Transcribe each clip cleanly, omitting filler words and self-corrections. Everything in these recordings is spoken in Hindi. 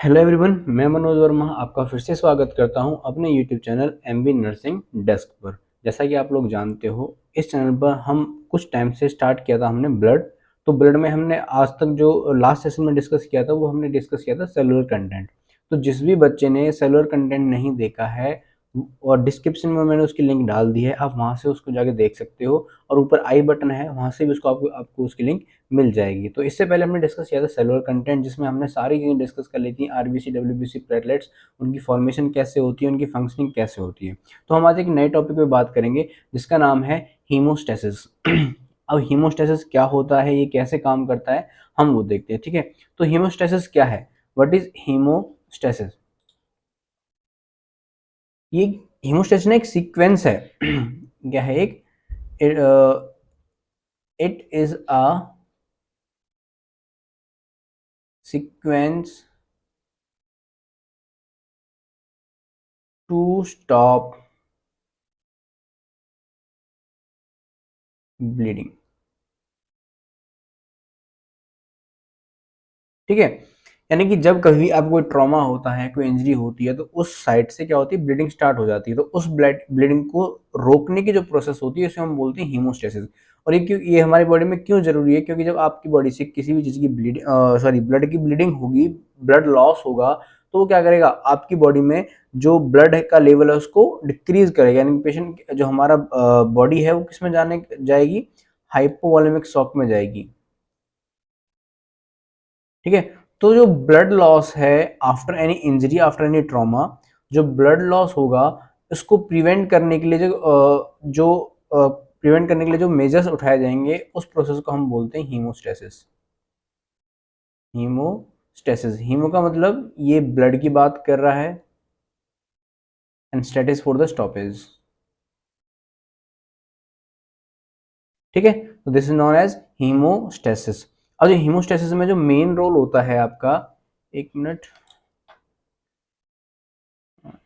हेलो एवरीवन, मैं मनोज वर्मा आपका फिर से स्वागत करता हूं अपने YouTube channel MB nursing desk पर। जैसा कि आप लोग जानते हो, इस चैनल पर हम कुछ टाइम से स्टार्ट किया था हमने ब्लड। तो ब्लड में हमने आज तक जो लास्ट सेशन में डिस्कस किया था वो हमने डिस्कस किया था सेलुलर कंटेंट। तो जिस भी बच्चे ने सेलुलर कंटेंट नहीं देखा है और डिस्क्रिप्शन में मैंने उसकी लिंक डाल दी है, आप वहां से उसको जाके देख सकते हो। और ऊपर आई बटन है, वहां से भी उसको आपको उसकी लिंक मिल जाएगी। तो इससे पहले हमने डिस्कस किया था सेलुलर कंटेंट, जिसमें हमने सारी चीज़ें डिस्कस कर ली थी, आरबीसी डब्ल्यूबीसी प्लेटलेट्स, उनकी फॉर्मेशन कैसे होती है, उनकी फंक्शनिंग कैसे होती है। तो हम आज एक नए टॉपिक पे बात करेंगे जिसका नाम है हीमोस्टेसिस। अब हीमोस्टेसिस क्या होता है, ये कैसे काम करता है, हम वो देखते हैं। ठीक है, तो हीमोस्टेसिस क्या है, व्हाट इज हीमोस्टेसिस? ये हीमोस्टेसिस ना एक सीक्वेंस है। क्या है? एक it is a sequence to stop bleeding. ठीक है, यानी कि जब कभी आपको कोई ट्रॉमा होता है, कोई इंजरी होती है, तो उस साइड से क्या होती है, ब्लीडिंग स्टार्ट हो जाती है। तो उस ब्लीडिंग को रोकने की जो प्रोसेस होती है उसे हम बोलते हैं हीमोस्टेसिस। और ये हमारी बॉडी में क्यों जरूरी है? क्योंकि जब आपकी बॉडी से किसी भी चीज की ब्लड की ब्लीडिंग होगी, ब्लड लॉस होगा, तो वो क्या करेगा, आपकी बॉडी में जो ब्लड का लेवल है उसको डिक्रीज करेगा। यानी पेशेंट जो हमारा बॉडी है वो किस में जाने जाएगी, हाइपोवॉलेमिक शॉक में जाएगी। ठीक है, तो जो ब्लड लॉस है after any injury, after any trauma, जो ब्लड लॉस होगा उसको प्रिवेंट करने के लिए प्रिवेंट करने के लिए जो मेजर्स उठाए जाएंगे, उस प्रोसेस को हम बोलते हैं हीमोस्टेसिस। हीमोस्टेसिस, हीमो का मतलब ये ब्लड की बात कर रहा है, and stasis for the stoppage. ठीक है, तो this is known as haemostasis. अब जो हीमोस्टेसिस में जो मेन रोल होता है आपका, एक मिनट,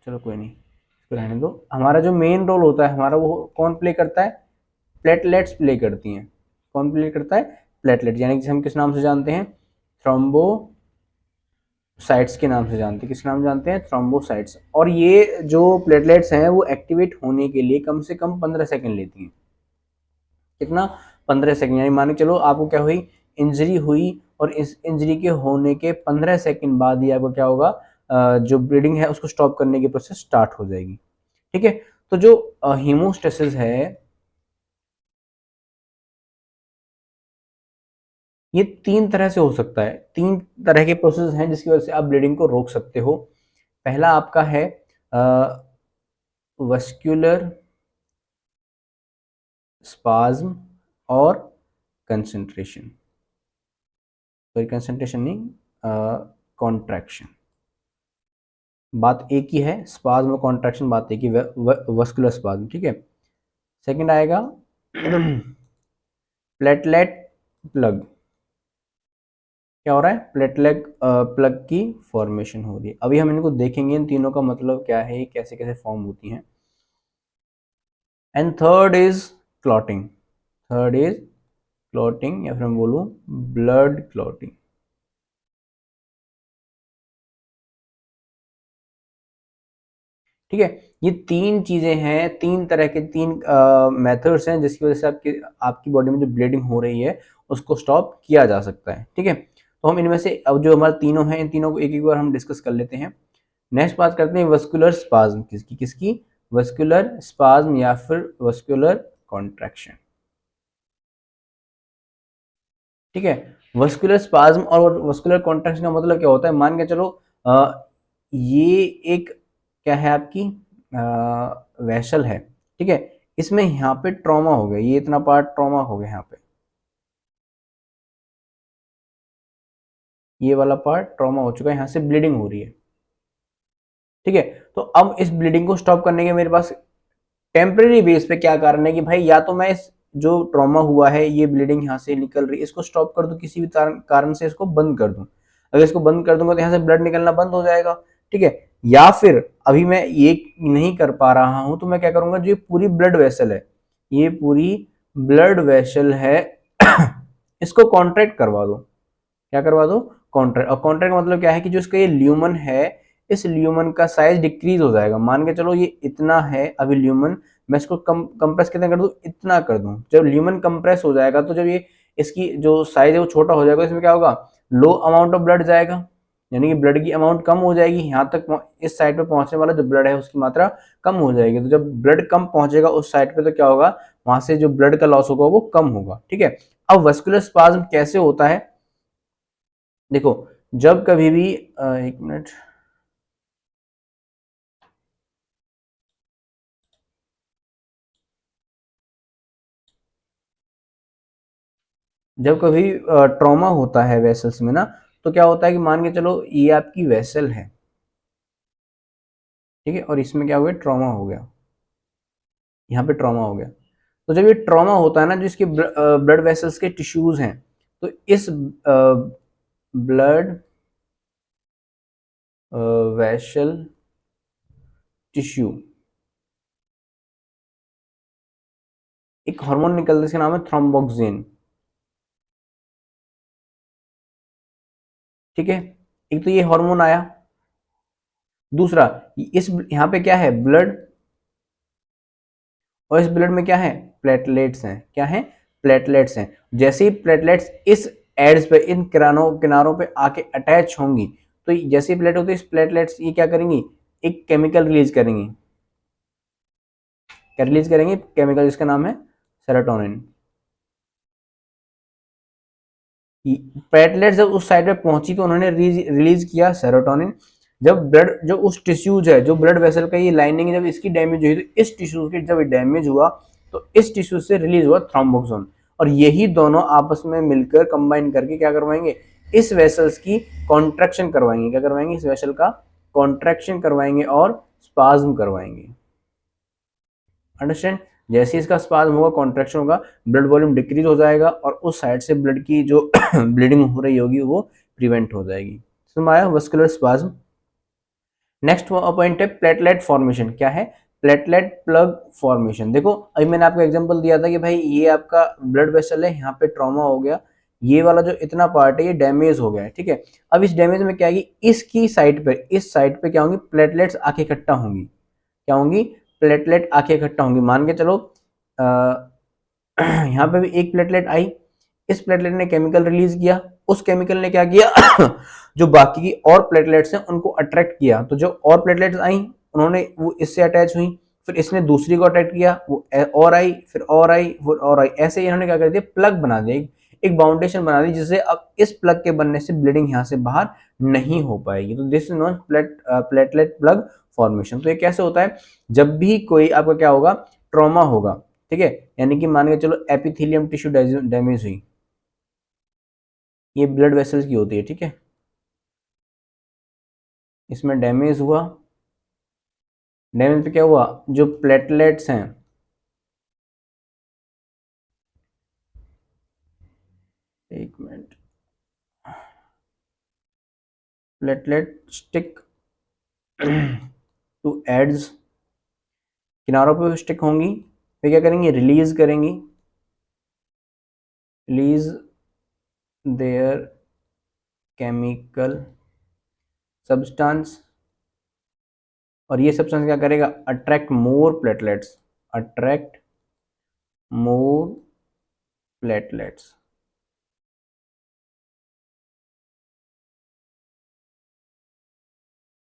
चलो कोई नहीं, इसको रहने दो। हमारा जो मेन रोल होता है हमारा, वो कौन प्ले करता है? प्लेटलेट्स प्ले करती हैं। कौन प्ले करता है? प्लेटलेट, यानी कि हम किस नाम से जानते हैं? थ्रोम्बोसाइट्स के नाम से जानते हैं। किस नाम जानते हैं? थ्रोम्बोसाइट्स। और ये जो प्लेटलेट्स हैं वो एक्टिवेट होने के लिए कम से कम 15 सेकंड लेती हैं। कितना? 15 सेकंड। यानी मान के चलो आपको क्या हुई, इंजरी हुई, और इस इंजरी के होने के 15 सेकंड बाद ही आपको क्या होगा, जो ब्लीडिंग है उसको स्टॉप करने की प्रोसेस स्टार्ट हो जाएगी। ठीक है, तो जो हीमोस्टेसिस है, ये 3 तरह से हो सकता है। 3 तरह के प्रोसेस हैं जिसकी वजह से आप ब्लीडिंग को रोक सकते हो। पहला आपका है वस्क्यूलर स्पाज्म और कंसंट्रेशन, सॉरी कंसंट्रेशन नहीं, कॉन्ट्रैक्शन। बात एक ही है, स्पाज्म और कॉन्ट्रैक्शन बात एक ही, वस्कुलर स्पाज्म। ठीक है, सेकंड आएगा प्लेटलेट प्लग। क्या हो रहा है? प्लेटलेट प्लग की फॉर्मेशन हो रही है। अभी हम इनको देखेंगे, इन तीनों का मतलब क्या है, कैसे कैसे फॉर्म होती हैं। And third is clotting. Third is clotting, या फिर हम बोलूं ब्लड क्लॉटिंग। ठीक है, ये 3 चीजें हैं, 3 तरह के 3 मेथड्स हैं जिसकी वजह से आपकी आपकी बॉडी में जो ब्लीडिंग हो रही है उसको स्टॉप किया जा सकता है। ठीक है, तो हम इनमें से अब जो हमारे तीनों हैं, इन तीनों को एक एक बार हम डिस्कस कर लेते हैं। नेक्स्ट बात करते हैं वस्कुलर स्पाज्म। किसकी किसकी? वस्कुलर स्पाज्म या फिर वस्कुलर कॉन्ट्रैक्शन। ठीक है, वस्कुलर स्पाज्म और वस्कुलर कॉन्ट्रैक्शन का मतलब क्या होता है? मान के चलो ये एक क्या है आपकी वेसल है। ठीक है, इसमें यहाँ पे ट्रॉमा हो गया, ये इतना पार्ट ट्रॉमा हो गया, यहाँ पे ये वाला पार्ट ट्रॉमा हो चुका है, यहाँ से ब्लीडिंग हो रही है। ठीक है, तो अब इस ब्लीडिंग को स्टॉप करने के मेरे पास टेम्परेरी बेस पे क्या कारण है कि भाई, या तो मैं इस जो ट्रॉमा हुआ है, ये ब्लीडिंग यहाँ से निकल रही है, इसको स्टॉप कर दूं, किसी भी कारण से इसको बंद कर दूं। अगर इसको बंद कर दूंगा तो यहाँ से ब्लड निकलना बंद हो जाएगा। ठीक है, या फिर अभी मैं ये नहीं कर पा रहा हूं, तो मैं क्या करूंगा, जो ये पूरी ब्लड वेसल है, ये पूरी ब्लड वेसल है, इसको कॉन्ट्रैक्ट करवा दो। क्या करवा दो? कॉन्ट्रैक्ट, और कॉन्ट्रैक्ट का मतलब क्या है कि जो इसका ये ल्यूमन है, इस ल्यूमन का साइज डिक्रीज हो जाएगा। मान के चलो ये इतना है अभी ल्यूमन, मैं इसको कंप्रेस कितना कर दूं, इतना कर दूं। जब ल्यूमन कंप्रेस हो जाएगा तो जब ये इसकी जो साइज है वो छोटा हो जाएगा, इसमें क्या होगा, लो अमाउंट ऑफ ब्लड जाएगा, यानी कि ब्लड की अमाउंट कम हो जाएगी, यहाँ तक इस साइड पे पहुंचने वाला जो ब्लड है उसकी मात्रा कम हो जाएगी। तो जब ब्लड कम पहुंचेगा उस साइड पे तो क्या होगा, वहां से जो ब्लड का लॉस होगा वो कम होगा। ठीक है, अब वस्कुलर स्पाज्म कैसे होता है, देखो जब कभी भी एक मिनट, जब कभी ट्रॉमा होता है वेसल्स में ना, तो क्या होता है कि मान के चलो ये आपकी वेसल है, ठीक है, और इसमें क्या हुआ, ट्रॉमा हो गया, यहाँ पे ट्रॉमा हो गया। तो जब ये ट्रॉमा होता है ना, जो इसके ब्लड वेसल्स के टिश्यूज हैं, तो इस ब्लड वेसल टिश्यू एक हार्मोन निकलता है, इसका नाम है थ्रोम्बोक्सिन। ठीक है, एक तो ये हार्मोन आया, दूसरा इस यहाँ पे क्या है, ब्लड, और इस ब्लड में क्या है, प्लेटलेट्स हैं, क्या है, प्लेटलेट्स हैं। जैसे ही प्लेटलेट्स इस एड्स पे, इन किनारों किनारों पे आके अटैच होंगी, तो जैसे ही प्लेट होती है, इस प्लेटलेट्स ये क्या करेंगी, एक केमिकल रिलीज करेंगी, क्या रिलीज करेंगे, केमिकल जिसका नाम है सेरोटोनिन। प्लेटलेट्स जब उस साइड पे पहुंची तो उन्होंने रिलीज किया सेरोटोनिन। जब ब्लड, जो उस टिश्यूज है, जो ब्लड वेसल का ये लाइनिंग जब इसकी डैमेज हुई, तो इस टिश्यूज की जब डैमेज हुआ तो इस टिश्यू से रिलीज हुआ थ्रोम्बोक्सिन, और यही दोनों आपस में मिलकर कंबाइन करके क्या करवाएंगे, इस वेसल्स की कॉन्ट्रैक्शन करवाएंगे, क्या करवाएंगे, इस वेसल का कॉन्ट्रैक्शन करवाएंगे और स्पाज्म करवाएंगे। अंडरस्टैंड, जैसे इसका स्पाज्म होगा, कॉन्ट्रैक्शन होगा, ब्लड वॉल्यूम डिक्रीज हो जाएगा और उस साइड से ब्लड की जो ब्लीडिंग हो रही होगी वो प्रिवेंट हो जाएगी। समझ आया, वस्कुलर स्पाज्म। नेक्स्ट पॉइंट है प्लेटलेट फॉर्मेशन, क्या है, प्लेटलेट प्लग फॉर्मेशन। देखो अभी मैंने आपको एग्जांपल दिया था कि भाई ये आपका ब्लड वेसल है, यहाँ पे ट्रॉमा हो गया, ये वाला जो इतना पार्ट है ये डैमेज हो गया है, ठीक है। अब इस डैमेज में क्या है, इसकी साइड पे, इस साइड पे क्या होंगी, प्लेटलेट्स आके इकट्ठा होंगी, क्या होंगी, प्लेटलेट आके इकट्ठा होंगी। मान के चलो यहाँ पे भी एक प्लेटलेट आई, इस प्लेटलेट ने केमिकल रिलीज किया, उस केमिकल ने क्या किया जो बाकी की और प्लेटलेट्स हैं उनको अट्रैक्ट किया, तो जो और प्लेटलेट्स आई उन्होंने वो इससे अटैच हुई, फिर इसने दूसरी को अट्रैक्ट किया, वो और आई, फिर और आई, फिर और आई, ऐसे ही इन्होंने क्या कर दिया, प्लग बना दिया, एक बाउंडेशन बना दी, जिससे अब इस प्लग के बनने से ब्लीडिंग यहाँ से बाहर नहीं हो पाएगी। तो this is non platelet plug formation. तो ये कैसे होता है, जब भी कोई आपका क्या होगा, ट्रॉमा होगा, ठीक है, यानी कि मान के चलो एपिथेलियम टिश्यू डैमेज हुई, ये ब्लड वेसल्स की होती है, ठीक है, इसमें डैमेज हुआ, डैमेज पे क्या हुआ, जो प्लेटलेट्स हैं, एक minute, platelet stick to edges, किनारों पे स्टिक होंगी, फिर क्या करेंगी, रिलीज करेंगी, रिलीज देयर केमिकल सब्सटेंस, और ये सब्सटेंस क्या करेगा, attract more platelets, attract more platelets.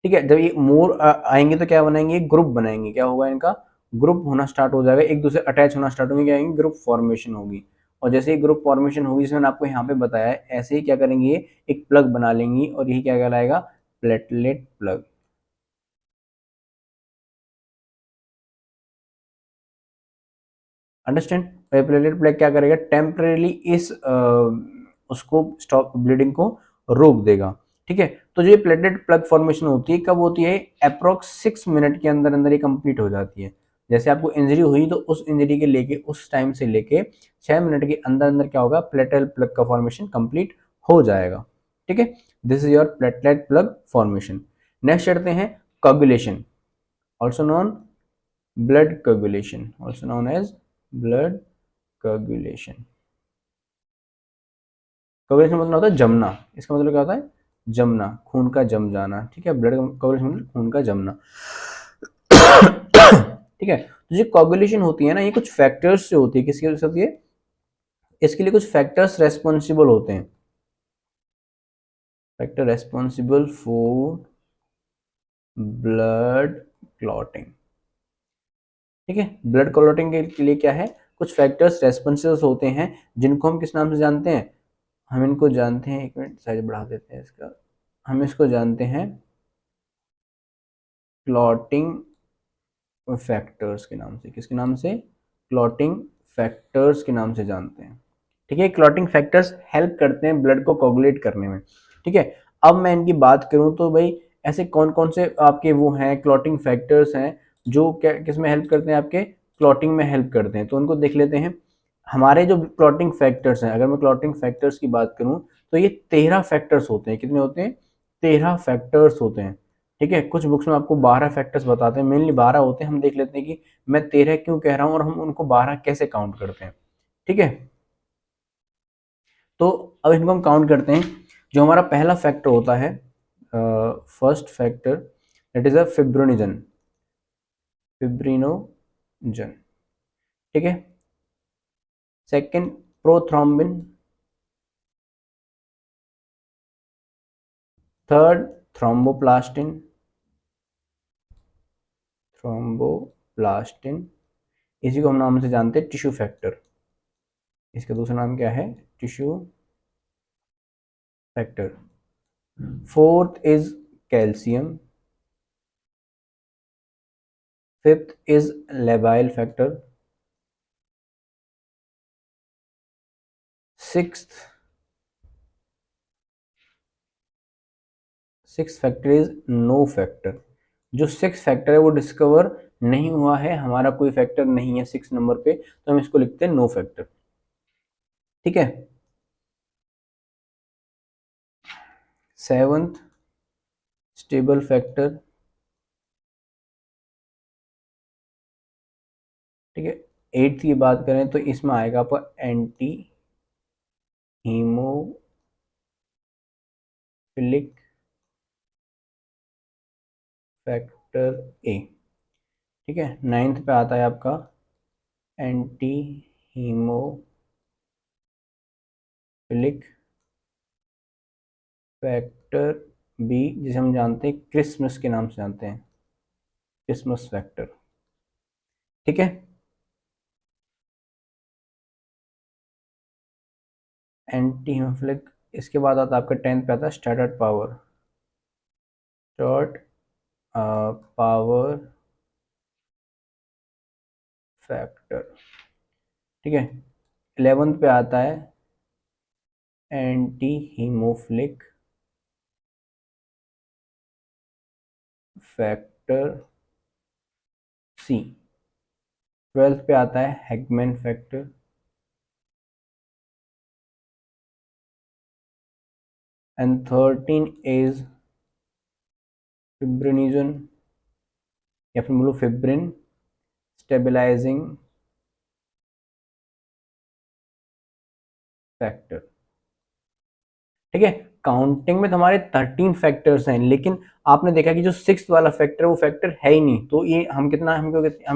ठीक है, जब ये मोर आएंगे तो क्या बनाएंगे, ग्रुप बनाएंगे, क्या होगा, इनका ग्रुप होना स्टार्ट हो जाएगा, एक दूसरे अटैच होना स्टार्ट होंगे, क्या आएंगे, ग्रुप फॉर्मेशन होगी। और जैसे ही ग्रुप फॉर्मेशन होगी, जिसमें मैंने आपको यहाँ पे बताया है, ऐसे ही क्या करेंगे, ये एक प्लग बना लेंगी, और यही क्या कहलाएगा, platelet plug. Understand, platelet plug क्या करेगा, टेम्परेली इस उसको स्टॉप, ब्लीडिंग को रोक देगा। ठीक है, तो जो ये प्लेटलेट प्लग फॉर्मेशन होती है कब होती है, अप्रोक्स 6 मिनट के अंदर अंदर ये कंप्लीट हो जाती है। जैसे आपको इंजरी हुई तो उस इंजरी के लेके, उस टाइम से लेके 6 मिनट के अंदर अंदर क्या होगा, प्लेटलेट प्लग का फॉर्मेशन कंप्लीट हो जाएगा। ठीक है, this is your platelet plug formation. Next चढ़ते हैं coagulation, also known blood coagulation, also known as blood coagulation. Coagulation मतलब होता है जमना, इसका मतलब क्या होता है, जमना, खून का जम जाना, ठीक है, ब्लड कोगुलेशन मतलब खून का जमना। ठीक है, तो जो कोगुलेशन होती है ना, ये कुछ फैक्टर्स से होती है। किसकी वजह से होती है? इसके लिए कुछ फैक्टर्स रेस्पॉन्सिबल होते हैं, factor responsible for blood clotting. ठीक है, ब्लड क्लॉटिंग के लिए क्या है, कुछ फैक्टर्स रेस्पॉन्सिबल होते हैं, जिनको हम किस नाम से जानते हैं? हम इनको जानते हैं, एक मिनट साइज बढ़ा देते हैं इसका, हम इसको जानते हैं क्लॉटिंग फैक्टर्स के नाम से। किसके नाम से? क्लॉटिंग फैक्टर्स के नाम से जानते हैं। ठीक है, क्लॉटिंग फैक्टर्स हेल्प करते हैं ब्लड को कोगुलेट करने में। ठीक है, अब मैं इनकी बात करूं तो भाई ऐसे कौन कौन से आपके वो हैं क्लॉटिंग फैक्टर्स हैं जो क्या किस में हेल्प करते हैं? आपके क्लॉटिंग में हेल्प करते हैं। तो उनको देख लेते हैं। हमारे जो क्लॉटिंग फैक्टर्स हैं, अगर मैं क्लॉटिंग फैक्टर्स की बात करूं तो ये 13 फैक्टर्स होते हैं। कितने होते हैं? 13 फैक्टर्स होते हैं। ठीक है, कुछ बुक्स में आपको 12 फैक्टर्स बताते हैं, मेनली 12 होते हैं। हम देख लेते हैं कि मैं 13 क्यों कह रहा हूं और हम उनको 12 कैसे काउंट करते हैं। ठीक है, तो अब इनको हम काउंट करते हैं। जो हमारा पहला फैक्टर होता है, first factor, that is a fibrinogen, fibrinogen. ठीक है, second prothrombin, third thromboplastin, thromboplastin, इसी को हम नाम से जानते हैं टिश्यू फैक्टर। इसका दूसरा नाम क्या है? Tissue factor. Fourth is calcium, fifth is labile factor, sixth six factor is no factor. जो सिक्स फैक्टर है वो डिस्कवर नहीं हुआ है, हमारा कोई फैक्टर नहीं है सिक्स नंबर पे, तो हम इसको लिखते हैं नो फैक्टर। ठीक है, सेवंथ स्टेबल फैक्टर। ठीक है, एट्थ की बात करें तो इसमें आएगा आपका एंटी हीमोफिलिक फैक्टर ए। ठीक है, नाइन्थ पे आता है आपका एंटी हीमोफिलिक फैक्टर बी, जिसे हम जानते हैं क्रिसमस के नाम से जानते हैं, क्रिसमस फैक्टर। ठीक है, एंटी हीमोफिलिक। इसके बाद आता है आपका टेंथ पे आता है start power, start power factor. ठीक है, 11th पे आता है anti haemophilic factor C. 12th पे आता है हैगमैन फैक्टर। एंड 13 इज फिब्रिनिजन, या फिर बोलो फिब्रिन स्टेबलाइजिंग फैक्टर। ठीक है, काउंटिंग में तो हमारे 13 फैक्टर्स हैं, लेकिन आपने देखा कि जो सिक्स वाला फैक्टर है वो फैक्टर है ही नहीं, तो ये हम कितना हम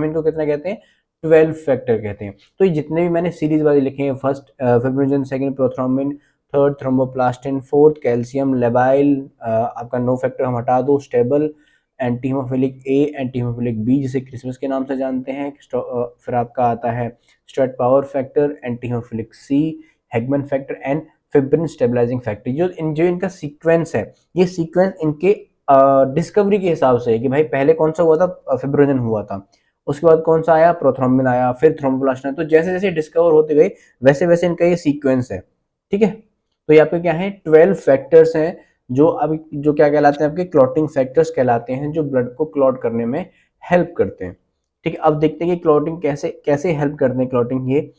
इनको कितना कहते हैं? 12 फैक्टर कहते हैं। तो ये जितने भी मैंने सीरीज वाले लिखे हैं, first fibrinogen, second prothrombin, third thromboplastin, fourth calcium, labile आपका नो फैक्टर हम हटा दो, stable, anti haemophilic A, anti haemophilic B जिसे क्रिसमस के नाम से जानते हैं, फिर आपका आता है Stuart Prower factor, anti haemophilic C, Hageman factor and fibrin stabilising factor. जो इनका सीक्वेंस है, ये सीक्वेंस इनके डिस्कवरी के हिसाब से है कि भाई पहले कौन सा हुआ था? फिब्रिनोजन हुआ था, उसके बाद कौन सा आया? प्रोथ्रोम्बिन आया, फिर थ्रोम्बोप्लास्टिन। तो जैसे जैसे डिस्कवर होते गए वैसे वैसे इनका ये सीक्वेंस है। ठीक है, तो यहाँ पे क्या है? 12 फैक्टर्स हैं जो अब जो क्या कहलाते हैं? आपके क्लॉटिंग फैक्टर्स कहलाते हैं, जो ब्लड को क्लॉट करने में हेल्प करते हैं। ठीक है, अब देखते हैं कि क्लॉटिंग कैसे कैसे हेल्प करते हैं क्लॉटिंग ये।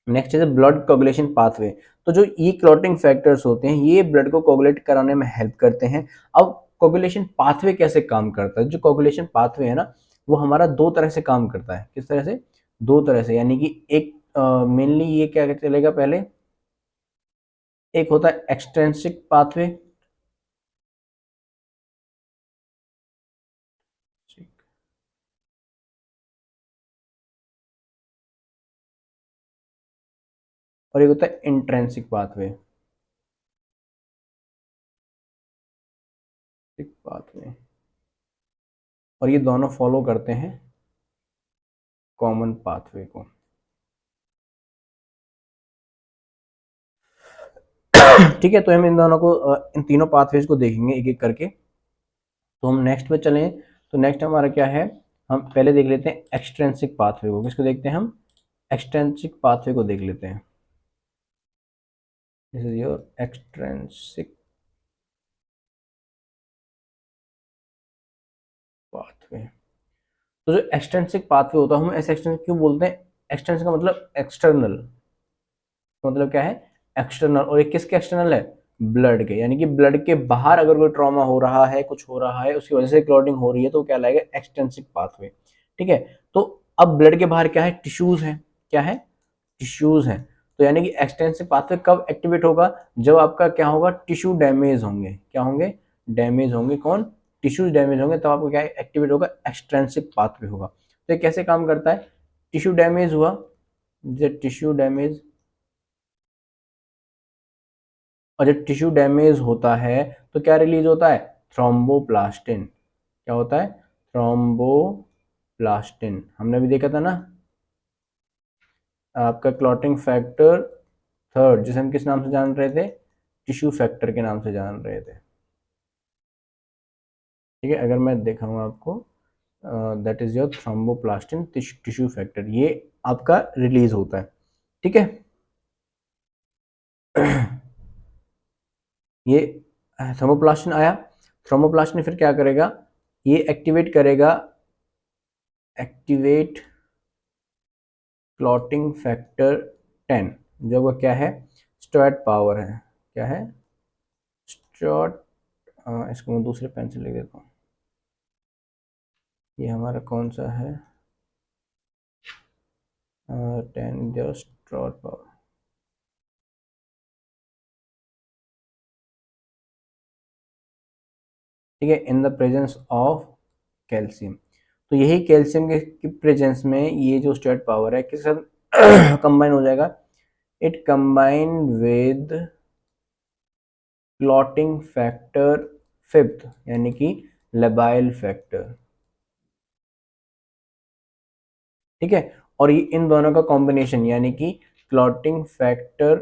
Next is blood coagulation pathway. तो जो ये क्लॉटिंग फैक्टर्स होते हैं ये ब्लड को कोगुलेट कराने में हेल्प करते हैं। अब कोगुलेशन पाथवे कैसे काम करता है? जो कोगुलेशन पाथवे है ना, वो हमारा दो तरह से काम करता है। किस तरह से? दो तरह से, यानी कि एक मेनली ये क्या चलेगा पहले, एक होता है एक्सट्रिंसिक पाथवे, और एक होता है इंट्रेंसिक पाथवे। पाथवे, और ये दोनों फॉलो करते हैं कॉमन पाथवे को। ठीक है, तो हम इन दोनों को इन तीनों पाथवेज को देखेंगे एक एक करके। तो हम नेक्स्ट पे चलें, तो नेक्स्ट हमारा क्या है, हम पहले देख लेते हैं एक्सट्रेंसिक पाथवे को। किसको देखते हैं हम, एक्सट्रेंसिक पाथवे को देख लेते हैं। This is your extrinsic pathway. तो जो एक्सट्रेंसिक पाथवे होता है, हम ऐसे एक्सटेंसिक क्यों बोलते हैं, एक्सटेंसिक का मतलब एक्सटर्नल, मतलब क्या है, एक्सटर्नल। और ये किसके एक्सटर्नल है, ब्लड के, यानी कि ब्लड के बाहर अगर कोई ट्रॉमा हो रहा है, कुछ हो रहा है, उसकी वजह से क्लॉटिंग हो रही है, तो क्या लाएगा, एक्सटेंसिक पाथवे। ठीक है, तो अब ब्लड के बाहर क्या है, टिश्यूज है, क्या है, टिश्यूज है। तो यानी कि एक्सटेंसिव पाथवे कब एक्टिवेट होगा, जब आपका क्या होगा, टिश्यू डैमेज होंगे, क्या होंगे, डैमेज होंगे, कौन, टिश्यूज डैमेज होंगे, तब आपको क्या एक्टिवेट होगा, एक्सटेंसिव पाथवे होगा। तो ये कैसे काम करता है, टिश्यू डैमेज हुआ, जब टिश्यू डैमेज, और जब टिश्यू डैमेज होता है तो क्या रिलीज होता है, थ्रोम्बोप्लास्टिन। क्या होता है, थ्रोम्बोप्लास्टिन, हमने भी देखा था ना, आपका क्लॉटिंग फैक्टर थर्ड, जिसे हम किस नाम से जान रहे थे, टिश्यू फैक्टर के नाम से जान रहे थे। ठीक है, अगर मैं दिखाऊँ आपको, that is your thromboplastin tissue factor, ये आपका रिलीज होता है। ठीक है, ये थर्मोप्लास्टिन आया, थर्मोप्लास्टिन फिर क्या करेगा, ये एक्टिवेट करेगा, एक्टिवेट क्लॉटिंग फैक्टर 10, जो वो क्या है, स्टोएट पावर है, क्या है, स्टोट, इसको मैं दूसरे पेन से लिख देता हूँ, ये हमारा कौन सा है, 10 जो स्टोट पावर। ठीक है, in the presence of calcium, तो यही कैल्शियम के प्रेजेंस में ये जो स्टोएट पावर है किसके साथ कंबाइन हो जाएगा, it combine with clotting factor fifth, यानी कि लेबाइल फैक्टर। ठीक है, और ये इन दोनों का कॉम्बिनेशन, यानी कि clotting factor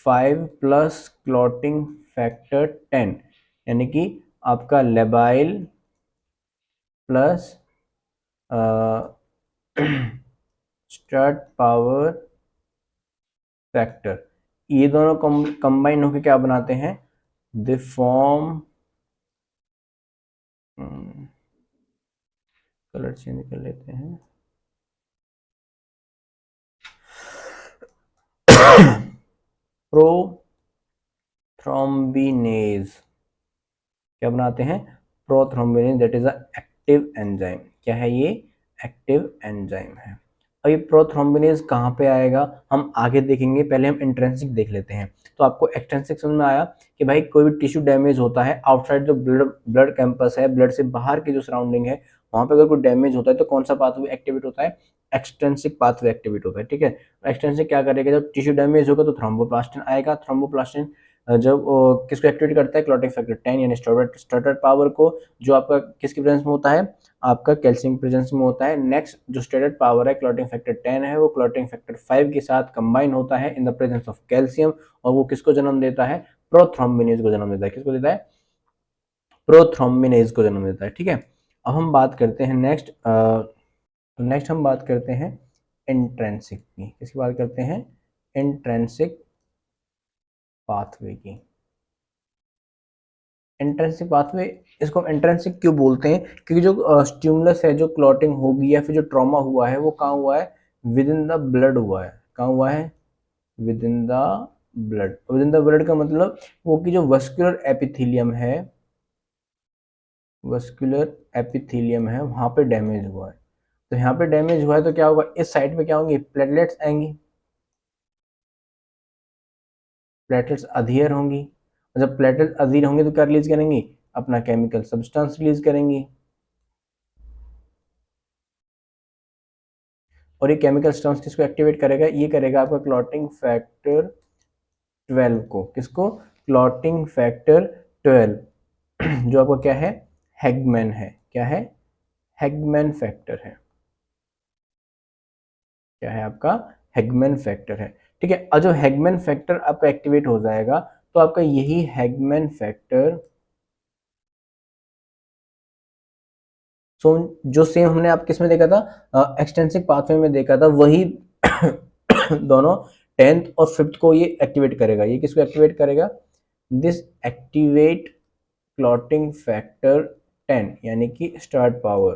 5 plus clotting factor 10, यानी कि आपका labile plus Stuart Prower factor, ये दोनों कंबाइन होकर क्या बनाते हैं, दे फॉर्म, कलर चेंज कर लेते हैं, प्रोथ्रोम्बिनेज, क्या बनाते हैं, prothrombinase, that is a active enzyme. क्या है ये, एक्टिव एंजाइम है। और ये प्रोथ्रोम्बिनेज कहाँ पे आएगा, हम आगे देखेंगे, पहले हम इंट्रेंसिक देख लेते हैं। तो आपको एक्सट्रेंसिक समझ में आया कि भाई कोई भी टिश्यू डैमेज होता है, आउटसाइड जो ब्लड ब्लड कैंपस है, ब्लड से बाहर की जो सराउंडिंग है, वहां पे अगर कोई डैमेज होता है तो कौन सा पाथवे एक्टिवेट होता है, एक्सटेंसिक पाथवे एक्टिवेट होता है। ठीक है, एक्सटेंसिक क्या करेगा, जब टिश्यू डैमेज होगा तो थ्रोम्बोप्लास्टिन आएगा, थ्रोम्बोप्लास्टिन जब किसको एक्टिवेट करता है, क्लॉटिंग फैक्टर 10 यानी स्टार्टर पावर को, जो आपका किसकी प्रेजेंस में होता है, आपका कैल्शियम प्रेजेंस में होता है। नेक्स्ट जो स्टेटेड पावर है क्लॉटिंग फैक्टर 10 है, वो क्लॉटिंग फैक्टर 5 के साथ कंबाइन होता है in the presence of calcium, और वो किसको जन्म देता है, प्रोथ्रोम्बिनेज को जन्म देता है। किसको देता है, प्रोथ्रोम्बिनेज को जन्म देता है। ठीक है, अब हम बात करते हैं नेक्स्ट, तो नेक्स्ट हम बात करते हैं इंट्रेंसिक की। किसकी बात करते हैं, इंट्रेंसिक पाथवे की। इंट्रेंसिक पाथवे, इसको इंट्रेंसिक क्यों बोलते हैं, क्योंकि जो स्टिमुलस है, जो क्लॉटिंग होगी या फिर जो ट्रॉमा हुआ है, वो कहाँ हुआ है, विद इन द ब्लड हुआ है। कहाँ हुआ है, with in the blood. With in the blood का मतलब वो की जो वस्कुलर एपिथेलियम है, वस्कुलर एपिथेलियम है, वहां पे डैमेज हुआ है। तो यहाँ पे डैमेज हुआ है तो क्या होगा, इस साइड पे क्या होंगी, प्लेटलेट्स आएंगी, प्लेटलेट्स अधीर होंगी, और जब प्लेटलेट अधीर होंगी तो क्या रिलीज करेंगी, अपना केमिकल सब्सटेंस रिलीज करेंगी। और ये केमिकल स्टॉन्स किसको एक्टिवेट करेगा, ये करेगा आपका क्लॉटिंग फैक्टर 12 को, किसको, क्लॉटिंग फैक्टर 12 जो आपका क्या है, हैगमैन है, क्या है, हैगमैन फैक्टर है, क्या है आपका, हैगमैन फैक्टर है। ठीक है, और जो हैगमैन फैक्टर आपका एक्टिवेट हो जाएगा तो आपका यही हैगमैन फैक्टर, सो जो सेम हमने आप किस में देखा था, एक्सटेंसिव पाथवे में देखा था, वही दोनों 10th और 5th को ये एक्टिवेट करेगा। ये किसको एक्टिवेट करेगा, दिस एक्टिवेट क्लॉटिंग फैक्टर 10 यानी कि स्टार्ट पावर।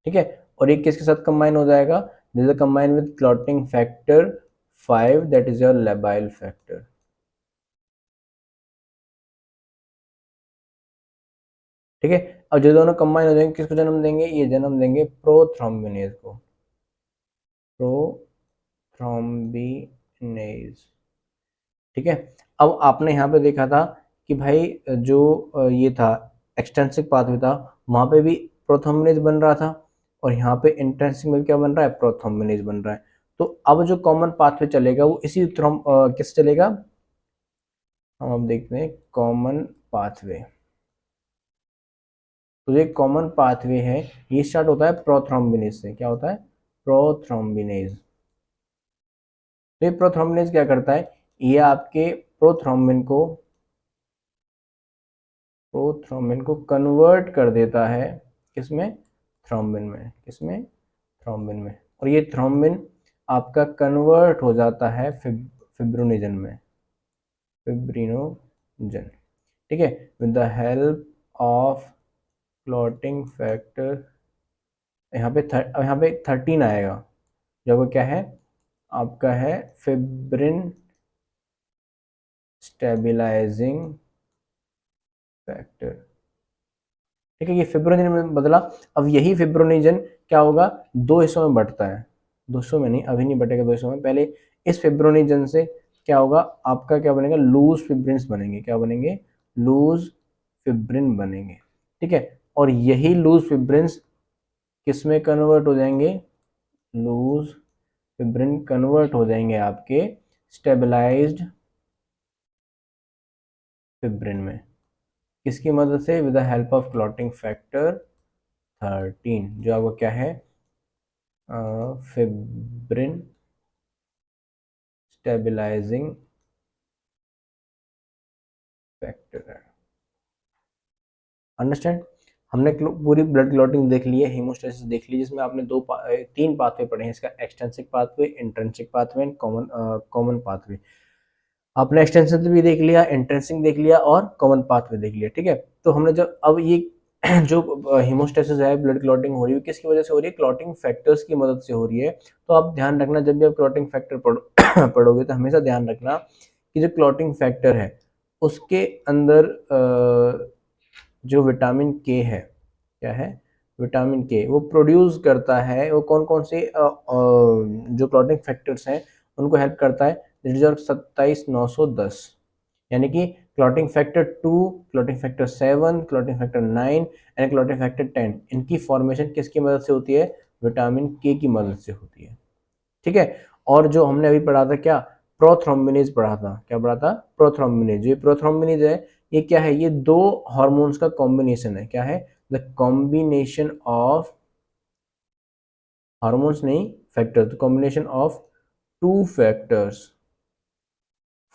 ठीक है, और ये किसके साथ कंबाइन हो जाएगा, this is combine with clotting factor 5 that is your labile factor. ठीक है, अब जो दोनों कंबाइन हो जाएंगे किसको जन्म देंगे, ये जन्म देंगे प्रोथ्रोम्बिनेज को, प्रोथ्रोम्बिनेज। ठीक है, अब आपने यहाँ पे देखा था कि भाई जो ये था एक्सटेंसिव पाथवे था, वहां पे भी प्रोथ्रोम्बिनेज बन रहा था, और यहाँ पे इंटेंसिव में क्या बन रहा है, प्रोथ्रोम्बिनेज बन रहा है। तो अब जो कॉमन पाथवे चलेगा वो इसी किस चलेगा, हम अब देखते हैं कॉमन पाथवे। तो जो कॉमन पाथवे है ये स्टार्ट होता है प्रोथ्रोम्बिनेज से, क्या होता है, प्रोथ्रोम्बिनेज। तो ये प्रोथ्रोम्बिनेज क्या करता है, ये आपके प्रोथ्रोम्बिन को कन्वर्ट कर देता है किसमें, थ्रोम्बिन में, किसमें, थ्रोम्बिन में, और ये थ्रोम्बिन आपका कन्वर्ट हो जाता है फिब्रिनोजन में, फिब्रिनोजन। ठीक है, with the help of clotting factor, यहाँ पे 13 आएगा, जो क्या है आपका है फिब्रिन स्टेबलाइजिंग फैक्टर। ठीक है, ये फिब्रोनिजन में बदला। अब यही फिब्रोनिजन क्या होगा, दो हिस्सों में बढ़ता है, 200 में नहीं, अभी नहीं बढ़ेगा 2 हिस्सों में, पहले इस फिब्रोनिजन से क्या होगा, आपका क्या बनेगा, लूज फिब्रिन्स बनेंगे, क्या बनेंगे, लूज फिब्रिन बनेंगे। ठीक है, और यही लूज फिब्रिन्स किस में कन्वर्ट हो जाएंगे, लूज फिब्रिन कन्वर्ट हो जाएंगे आपके स्टेबलाइज्ड फिब्रिन में, किसकी मदद से, with the help of clotting factor 13 जो आपको क्या है, फिब्रिन स्टेबलाइजिंग फैक्टर है। अंडरस्टैंड, हमने पूरी ब्लड क्लॉटिंग देख ली है, हीमोस्टेसिस देख ली, जिसमें आपने 3 पाथवे पढ़े हैं, इसका extensive pathway, intrinsic pathway and common pathway. आपने एक्सटेंसिव भी देख लिया, इंट्रिंसिक देख लिया और कॉमन पाथवे देख लिया। ठीक है, तो हमने जो अब ये जो हीमोस्टेसिस है, ब्लड क्लॉटिंग हो रही है, किसकी वजह से हो रही है, क्लॉटिंग फैक्टर्स की मदद से हो रही है। तो आप ध्यान रखना, जब भी आप क्लॉटिंग फैक्टर पढ़ोगे तो हमेशा ध्यान रखना कि जो क्लॉटिंग फैक्टर है उसके अंदर जो विटामिन के है, क्या है, विटामिन के, वो प्रोड्यूस करता है, वो कौन कौन से जो क्लॉटिंग फैक्टर्स हैं उनको हेल्प करता है, 27,910, यानी कि clotting factor 2, clotting factor 7, clotting factor 9 and clotting factor 10, इनकी फॉर्मेशन किसकी मदद से होती है, विटामिन के की मदद से होती है। ठीक है, और जो हमने अभी पढ़ा था क्या, प्रोथ्रोम्बिनेज पढ़ा था, क्या पढ़ा था, प्रोथ्रोम्बिनेज। ये प्रोथ्रोम्बिनेज है, ये क्या है, ये दो हार्मोन्स का कॉम्बिनेशन है, क्या है, द कॉम्बिनेशन ऑफ हार्मोन्स नहीं factors, the combination of two factors,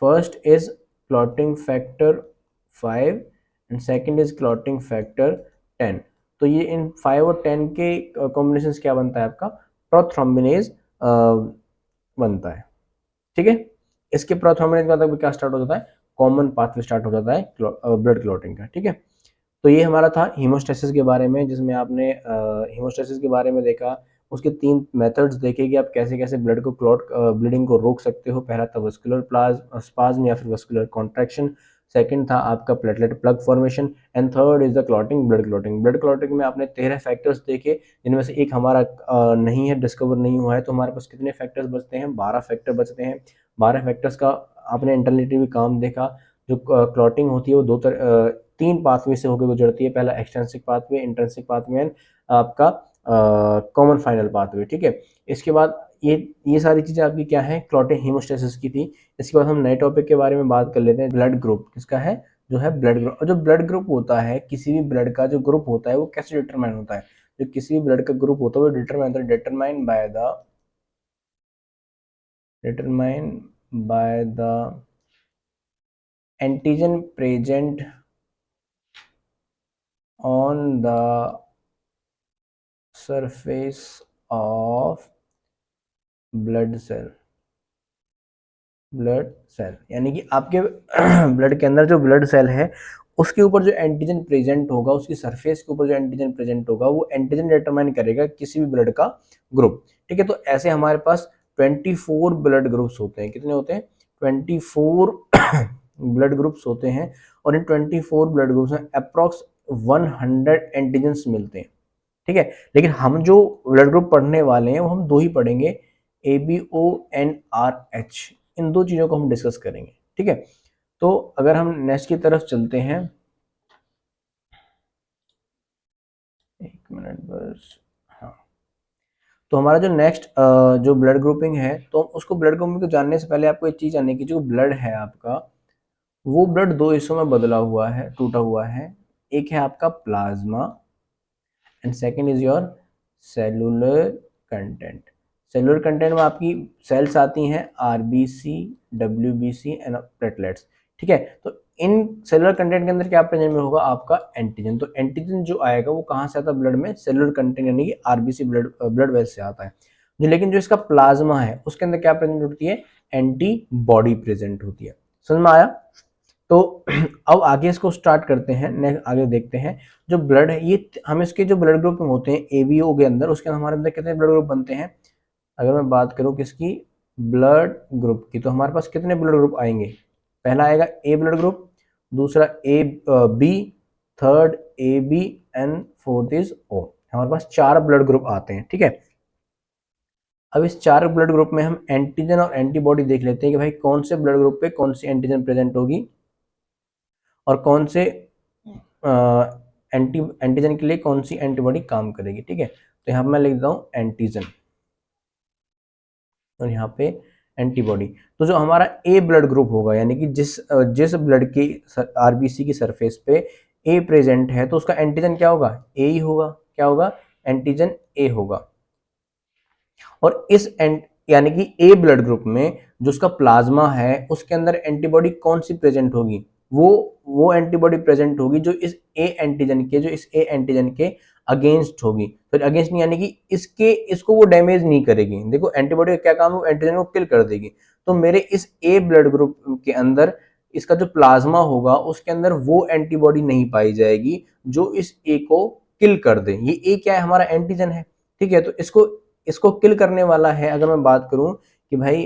first is clotting factor 5 and second is clotting factor 10। तो ये इन 5 और 10 के कॉम्बिनेशन क्या बनता है आपका, प्रोथ्रोम्बिनेज बनता है। ठीक है, इसके प्रोथ्रोम्बिनेज का मतलब क्या स्टार्ट हो जाता है, कॉमन पाथवे स्टार्ट हो जाता है ब्लड क्लॉटिंग का। ठीक है, तो ये हमारा था हीमोस्टेसिस के बारे में, जिसमें आपने हीमोस्टेसिस के बारे में देखा, उसके 3 मेथड्स देखे कि आप कैसे कैसे ब्लड को ब्लीडिंग को रोक सकते हो। पहला था वस्कुलर स्पाज्म या फिर वस्कुलर कॉन्ट्रैक्शन, सेकंड था आपका platelet plug formation, and third is the clotting blood clotting. Blood clotting में आपने 13 फैक्टर्स देखे, जिनमें से एक हमारा नहीं है, डिस्कवर नहीं हुआ है, तो हमारे पास कितने फैक्टर्स बचते हैं, 12 फैक्टर बचते हैं। 12 फैक्टर्स का आपने इंटरनेटिव काम देखा, जो क्लॉटिंग होती है वो तीन पाथवे से होकर गुजरती है, पहला extrinsic pathway, intrinsic pathway and आपका कॉमन फाइनल पाथवे, ठीक है। इसके बाद ये सारी चीज़ें आपकी क्या है, क्लॉटिंग हेमोस्टेसिस की थी। इसके बाद हम नए टॉपिक के बारे में बात कर लेते हैं, ब्लड ग्रुप किसका है, जो है ब्लड ग्रुप। और जो ब्लड ग्रुप होता है, किसी भी ब्लड का जो ग्रुप होता है वो कैसे डिटरमाइन होता है, जो किसी भी ब्लड का ग्रुप होता है वो determine by the antigen present on the surface of blood cell, यानी कि आपके ब्लड के अंदर जो ब्लड सेल है उसके ऊपर जो एंटीजन प्रेजेंट होगा, उसकी सरफेस के ऊपर जो एंटीजन प्रेजेंट होगा, वो एंटीजन डिटरमाइन करेगा किसी भी ब्लड का ग्रुप, ठीक है। तो ऐसे हमारे पास 24 ब्लड ग्रुप्स होते हैं। कितने होते हैं? 24 ब्लड ग्रुप्स होते हैं, और इन 24 ब्लड ग्रुप्स में अप्रॉक्स 100 एंटीजन्स मिलते हैं, ठीक है। लेकिन हम जो ब्लड ग्रुप पढ़ने वाले हैं वो हम दो ही पढ़ेंगे, ABO एंड RH, इन दो चीज़ों को हम डिस्कस करेंगे, ठीक है। तो अगर हम नेक्स्ट की तरफ चलते हैं, एक मिनट बस, हाँ। तो हमारा जो नेक्स्ट जो ब्लड ग्रुपिंग है, तो उसको ब्लड ग्रुपिंग को जानने से पहले आपको एक चीज़ जानने की, जो ब्लड है आपका, वो ब्लड दो हिस्सों में बदला हुआ है, टूटा हुआ है। एक है आपका plasma and second is your cellular content. Cellular content में आपकी सेल्स आती हैं, RBC, WBC एंड प्लेटलेट्स, ठीक है। तो इन सेलुलर कंटेंट के अंदर क्या प्रेजेंट में होगा, आपका एंटीजन। तो एंटीजन जो आएगा वो कहाँ से आता है, ब्लड में सेलुलर कंटेंट यानी कि RBC ब्लड वेल से आता है। जो लेकिन जो इसका प्लाज्मा है उसके अंदर क्या प्रेजेंट होती है, एंटीबॉडी प्रेजेंट होती है। समझ में आया? तो अब आगे इसको स्टार्ट करते हैं, नेक्स्ट आगे देखते हैं। जो ब्लड है, ये हम इसके जो ब्लड ग्रुप होते हैं ABO के अंदर, उसके हमारे अंदर कितने ब्लड ग्रुप बनते हैं। अगर मैं बात करूं किसकी, ब्लड ग्रुप की, तो हमारे पास कितने ब्लड ग्रुप आएंगे। पहला आएगा A ब्लड ग्रुप, दूसरा B, third AB and fourth is O। हमारे पास 4 ब्लड ग्रुप आते हैं, ठीक है। अब इस 4 ब्लड ग्रुप में हम एंटीजन और एंटीबॉडी देख लेते हैं कि भाई कौन से ब्लड ग्रुप पे कौन सी एंटीजन प्रेजेंट होगी और कौन से एंटीजन के लिए कौन सी एंटीबॉडी काम करेगी, ठीक है। तो यहाँ मैं लिख देता हूँ एंटीजन और यहाँ पे एंटीबॉडी। तो जो हमारा ए ब्लड ग्रुप होगा, यानी कि जिस ब्लड की RBC की सरफेस पे ए प्रेजेंट है, तो उसका एंटीजन क्या होगा, ए ही होगा। क्या होगा, एंटीजन ए होगा। और यानी कि ए ब्लड ग्रुप में जो उसका प्लाज्मा है उसके अंदर एंटीबॉडी कौन सी प्रेजेंट होगी, वो एंटीबॉडी प्रेजेंट होगी जो इस ए एंटीजन के अगेंस्ट होगी। तो अगेंस्ट नहीं, यानी कि इसको वो डैमेज नहीं करेगी। देखो एंटीबॉडी का क्या काम है, वो एंटीजन को किल कर देगी। तो मेरे इस ए ब्लड ग्रुप के अंदर इसका जो प्लाज्मा होगा उसके अंदर वो एंटीबॉडी नहीं पाई जाएगी जो इस ए को किल कर दे। ये ए क्या है, हमारा एंटीजन है, ठीक है। तो इसको किल करने वाला है। अगर मैं बात करूं कि भाई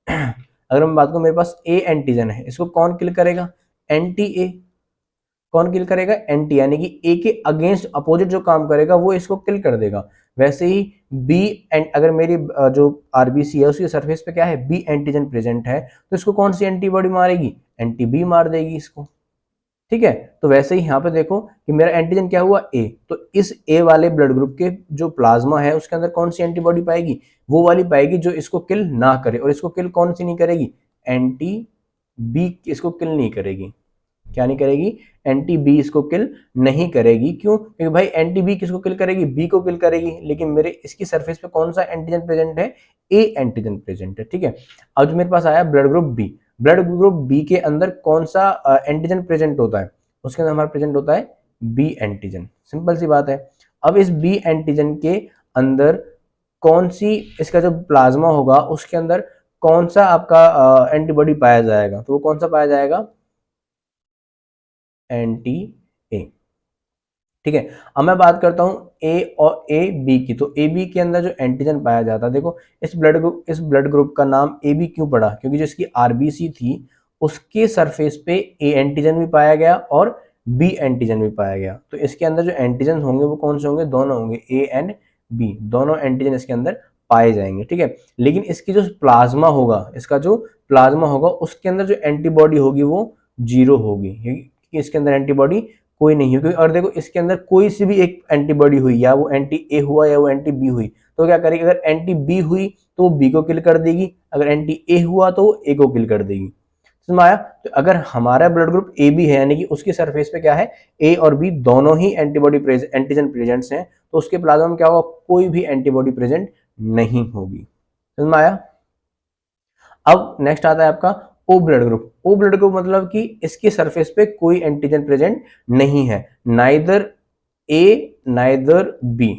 अगर मैं बात करूं मेरे पास ए एंटीजन है, इसको कौन किल करेगा, एंटी ए। कौन किल करेगा, एंटी, यानी कि ए के अगेंस्ट अपोजिट जो काम करेगा वो इसको किल कर देगा। वैसे ही बी अगर मेरी जो RBC है उसकी सरफेस पे क्या है, बी एंटीजन प्रेजेंट है, तो इसको कौन सी एंटीबॉडी मारेगी, एंटी बी मार देगी इसको, ठीक है। तो वैसे ही यहाँ पे देखो कि मेरा एंटीजन क्या हुआ, ए। तो इस ए वाले ब्लड ग्रुप के जो प्लाज्मा है उसके अंदर कौन सी एंटीबॉडी पाएगी, वो वाली पाएगी जो इसको किल ना करे। और इसको किल कौन सी नहीं करेगी, एंटी बी इसको किल नहीं करेगी। क्या नहीं करेगी, एंटी बी इसको किल नहीं करेगी। क्यों, क्योंकि भाई एंटी बी किसको किल करेगी, बी को किल करेगी। लेकिन मेरे इसकी सरफेस पे कौन सा एंटीजन प्रेजेंट है, ए एंटीजन प्रेजेंट है, ठीक है। अब जो मेरे पास आया blood group B, blood group B के अंदर कौन सा एंटीजन प्रेजेंट होता है, उसके अंदर हमारा प्रेजेंट होता है बी एंटीजन। सिंपल सी बात है। अब इस बी एंटीजन के अंदर कौन सी, इसका जो प्लाज्मा होगा उसके अंदर कौन सा आपका एंटीबॉडी पाया जाएगा, तो वो कौन सा पाया जाएगा, एंटी ए, ठीक है। अब मैं बात करता हूं ए और ए बी की। तो ए बी के अंदर जो एंटीजन पाया जाता है, देखो इस ब्लड ग्रुप का नाम ए बी क्यों पड़ा, क्योंकि जो इसकी RBC थी उसके सरफेस पे ए एंटीजन भी पाया गया और बी एंटीजन भी पाया गया। तो इसके अंदर जो एंटीजन होंगे वो कौन से होंगे, दोनों होंगे, ए एंड बी, दोनों एंटीजन इसके अंदर पाए जाएंगे, ठीक है। लेकिन इसकी जो प्लाज्मा होगा, इसका जो प्लाज्मा होगा उसके अंदर जो एंटीबॉडी होगी वो 0 होगी। कि इसके अंदर एंटीबॉडी कोई नहीं है, क्योंकि और देखो इसके अंदर कोई सी भी एक एंटीबॉडी हुई, या वो एंटी ए हुआ या वो एंटी बी हुई, तो क्या करेगी, अगर एंटी बी हुई तो वो बी को किल कर देगी, अगर एंटी ए हुआ तो वो ए को किल कर देगी। समझ में आया? तो अगर हमारा ब्लड ग्रुप ए बी है, यानी कि उसकी सरफेस पे क्या है, ए और बी दोनों ही एंटीबॉडी एंटीजन प्रेजेंट्स हैं, तो उसके प्लाज्मा में क्या होगा, कोई भी एंटीबॉडी प्रेजेंट नहीं होगी। समझ में आया? अब नेक्स्ट आता है आपका O blood group. O blood group मतलब कि इसकी सरफेस पे कोई एंटीजन प्रेजेंट नहीं है, नाइदर ए नाइदर बी।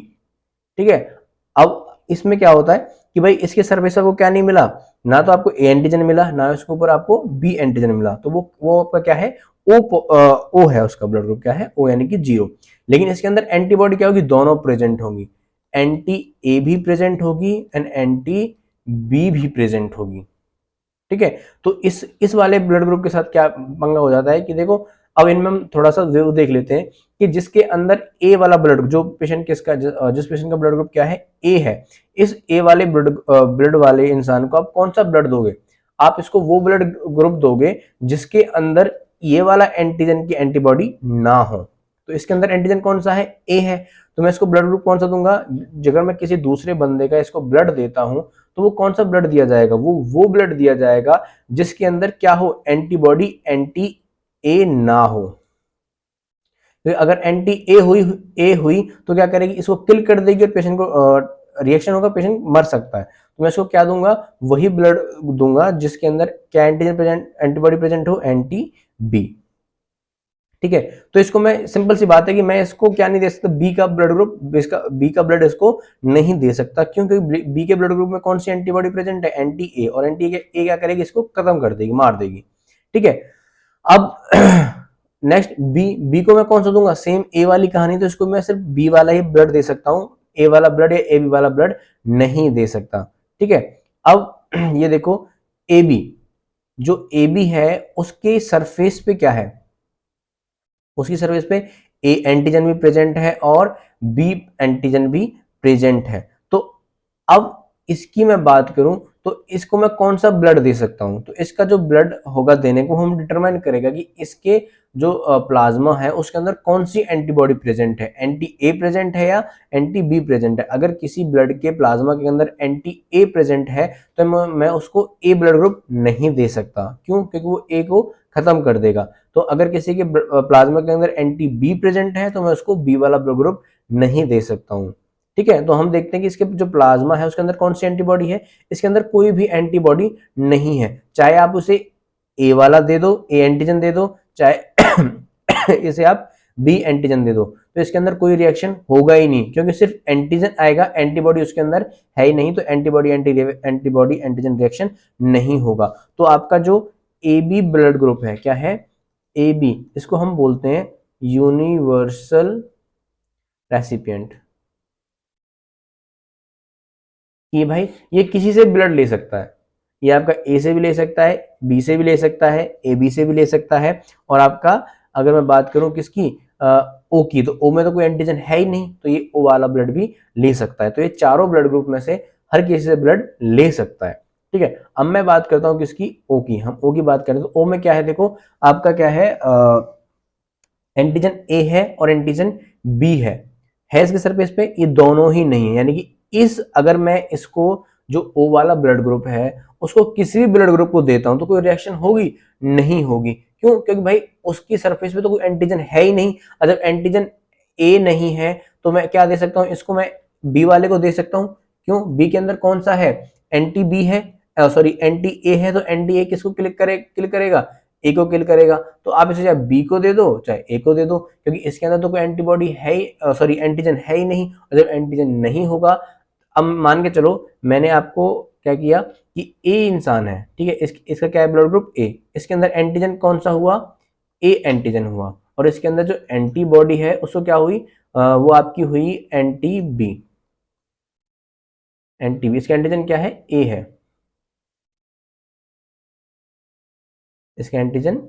ठीक है, अब इसमें क्या होता है कि भाई इसके सरफेस पर वो क्या नहीं मिला, ना तो आपको ए एंटीजन मिला, ना उसके ऊपर आपको बी एंटीजन मिला, तो वो आपका क्या है, ओ है, उसका ब्लड ग्रुप क्या है, ओ यानी कि 0। लेकिन इसके अंदर एंटीबॉडी क्या होगी, दोनों प्रेजेंट होंगी, एंटी ए भी प्रेजेंट होगी एंड एंटी बी भी प्रेजेंट होगी। ठीक है, तो इस वाले ब्लड ग्रुप के साथ क्या पंगा हो जाता है कि देखो, अब इनमें हम थोड़ा सा व्यू देख लेते हैं कि जिसके अंदर ए वाला ब्लड, जो पेशेंट किसका, जिस पेशेंट का ब्लड ग्रुप क्या है, ए है, इस ए वाले ब्लड वाले इंसान को आप कौन सा ब्लड दोगे, आप इसको वो ब्लड ग्रुप दोगे जिसके अंदर ये वाला एंटीजन की एंटीबॉडी ना हो। तो इसके अंदर एंटीजन कौन सा है, ए है, तो मैं इसको ब्लड ग्रुप कौन सा दूंगा, अगर मैं किसी दूसरे बंदे का इसको ब्लड देता हूं तो वो कौन सा ब्लड दिया जाएगा, वो ब्लड दिया जाएगा जिसके अंदर क्या हो, एंटीबॉडी एंटी ए ना हो। तो अगर एंटी ए हुई तो क्या करेगी, इसको किल कर देगी और पेशेंट को रिएक्शन होगा, पेशेंट मर सकता है। तो मैं इसको क्या दूंगा, वही ब्लड दूंगा जिसके अंदर क्या एंटीजन प्रेजेंट, एंटीबॉडी प्रेजेंट हो, एंटी बी। ठीक है, तो इसको मैं, सिंपल सी बात है कि मैं इसको क्या नहीं दे सकता, बी का ब्लड ग्रुप, इसका बी का ब्लड इसको नहीं दे सकता, क्योंकि बी के ब्लड ग्रुप में कौन सी एंटीबॉडी प्रेजेंट है, एंटी ए, और एंटी ए क्या करेगी, इसको खत्म कर देगी, मार देगी। ठीक है, अब नेक्स्ट बी को मैं कौन सा दूंगा, सेम ए वाली कहानी, तो इसको मैं सिर्फ बी वाला ही ब्लड दे सकता हूं, ए वाला ब्लड या ए बी वाला ब्लड नहीं दे सकता। ठीक है, अब ये देखो, ए बी, जो ए बी है उसके सरफेस पे क्या है, उसकी सरफेस पे ए एंटीजन भी प्रेजेंट है और बी एंटीजन भी प्रेजेंट है। तो अब इसकी मैं बात करूं तो इसको मैं कौन सा ब्लड दे सकता हूं, तो इसका जो ब्लड होगा देने को हम डिटरमाइन करेगा कि इसके जो प्लाज्मा है उसके अंदर कौन सी एंटीबॉडी प्रेजेंट है, एंटी ए प्रेजेंट है या एंटी बी प्रेजेंट है। अगर किसी ब्लड के प्लाज्मा के अंदर एंटी ए प्रेजेंट है तो मैं उसको ए ब्लड ग्रुप नहीं दे सकता, क्यों, क्योंकि वो ए को खत्म कर देगा। तो अगर किसी के प्लाज्मा के अंदर एंटी बी प्रेजेंट है तो मैं उसको बी वाला ब्लड ग्रुप नहीं दे सकता हूं। ठीक है, तो हम देखते हैं कि इसके जो प्लाज्मा है उसके अंदर कौन सी एंटीबॉडी है, इसके अंदर कोई भी एंटीबॉडी नहीं है, चाहे आप उसे ए वाला दे दो, ए एंटीजन दे दो, चाहे इसे आप बी एंटीजन दे दो, तो इसके अंदर कोई रिएक्शन होगा ही नहीं, क्योंकि सिर्फ एंटीजन आएगा, एंटीबॉडी उसके अंदर है ही नहीं, तो एंटीबॉडी एंटीजन रिएक्शन नहीं होगा। तो आपका जो ए बी ब्लड ग्रुप है, क्या है, ए बी, इसको हम बोलते हैं यूनिवर्सल रेसिपिएंट। कि भाई ये किसी से ब्लड ले सकता है, ये आपका ए से भी ले सकता है, बी से भी ले सकता है, ए बी से भी ले सकता है, और आपका अगर मैं बात करूं किसकी, ओ की, तो ओ में तो कोई एंटीजन है ही नहीं, तो ये ओ वाला ब्लड भी ले सकता है। तो ये चारों ब्लड ग्रुप में से हर किसी से ब्लड ले सकता है। ठीक है, अब मैं बात करता हूं किसकी, ओ की। हम ओ की बात करें तो ओ में क्या है, देखो आपका क्या है, एंटीजन ए है और एंटीजन बी है इसके सरफेस पे, ये दोनों ही नहीं है, यानी कि अगर मैं इसको जो ओ वाला ब्लड ग्रुप है उसको किसी भी ब्लड ग्रुप को देता हूं तो कोई रिएक्शन होगी नहीं होगी, क्यों, क्योंकि भाई उसकी सरफेस पे तो कोई एंटीजन है ही नहीं। जब एंटीजन ए नहीं है तो मैं क्या दे सकता हूं, इसको मैं बी वाले को दे सकता हूं, क्यों, बी के अंदर कौन सा है, एंटी बी है, सॉरी एंटी ए है, तो एंटी ए किसको किल करेगा, ए को किल करेगा। तो आप इसे चाहे बी को दे दो चाहे ए को दे दो, क्योंकि इसके अंदर तो कोई एंटीबॉडी है ही, सॉरी एंटीजन है ही नहीं, और जब एंटीजन नहीं होगा, अब मान के चलो मैंने आपको क्या किया कि ए इंसान है, ठीक है, इसका क्या है, ब्लड ग्रुप ए, इसके अंदर एंटीजन कौन सा हुआ, ए एंटीजन हुआ, और इसके अंदर जो एंटीबॉडी है उसको क्या हुई, वो आपकी हुई एंटी बी, इसका एंटीजन क्या है, ए है, इसका एंटीजन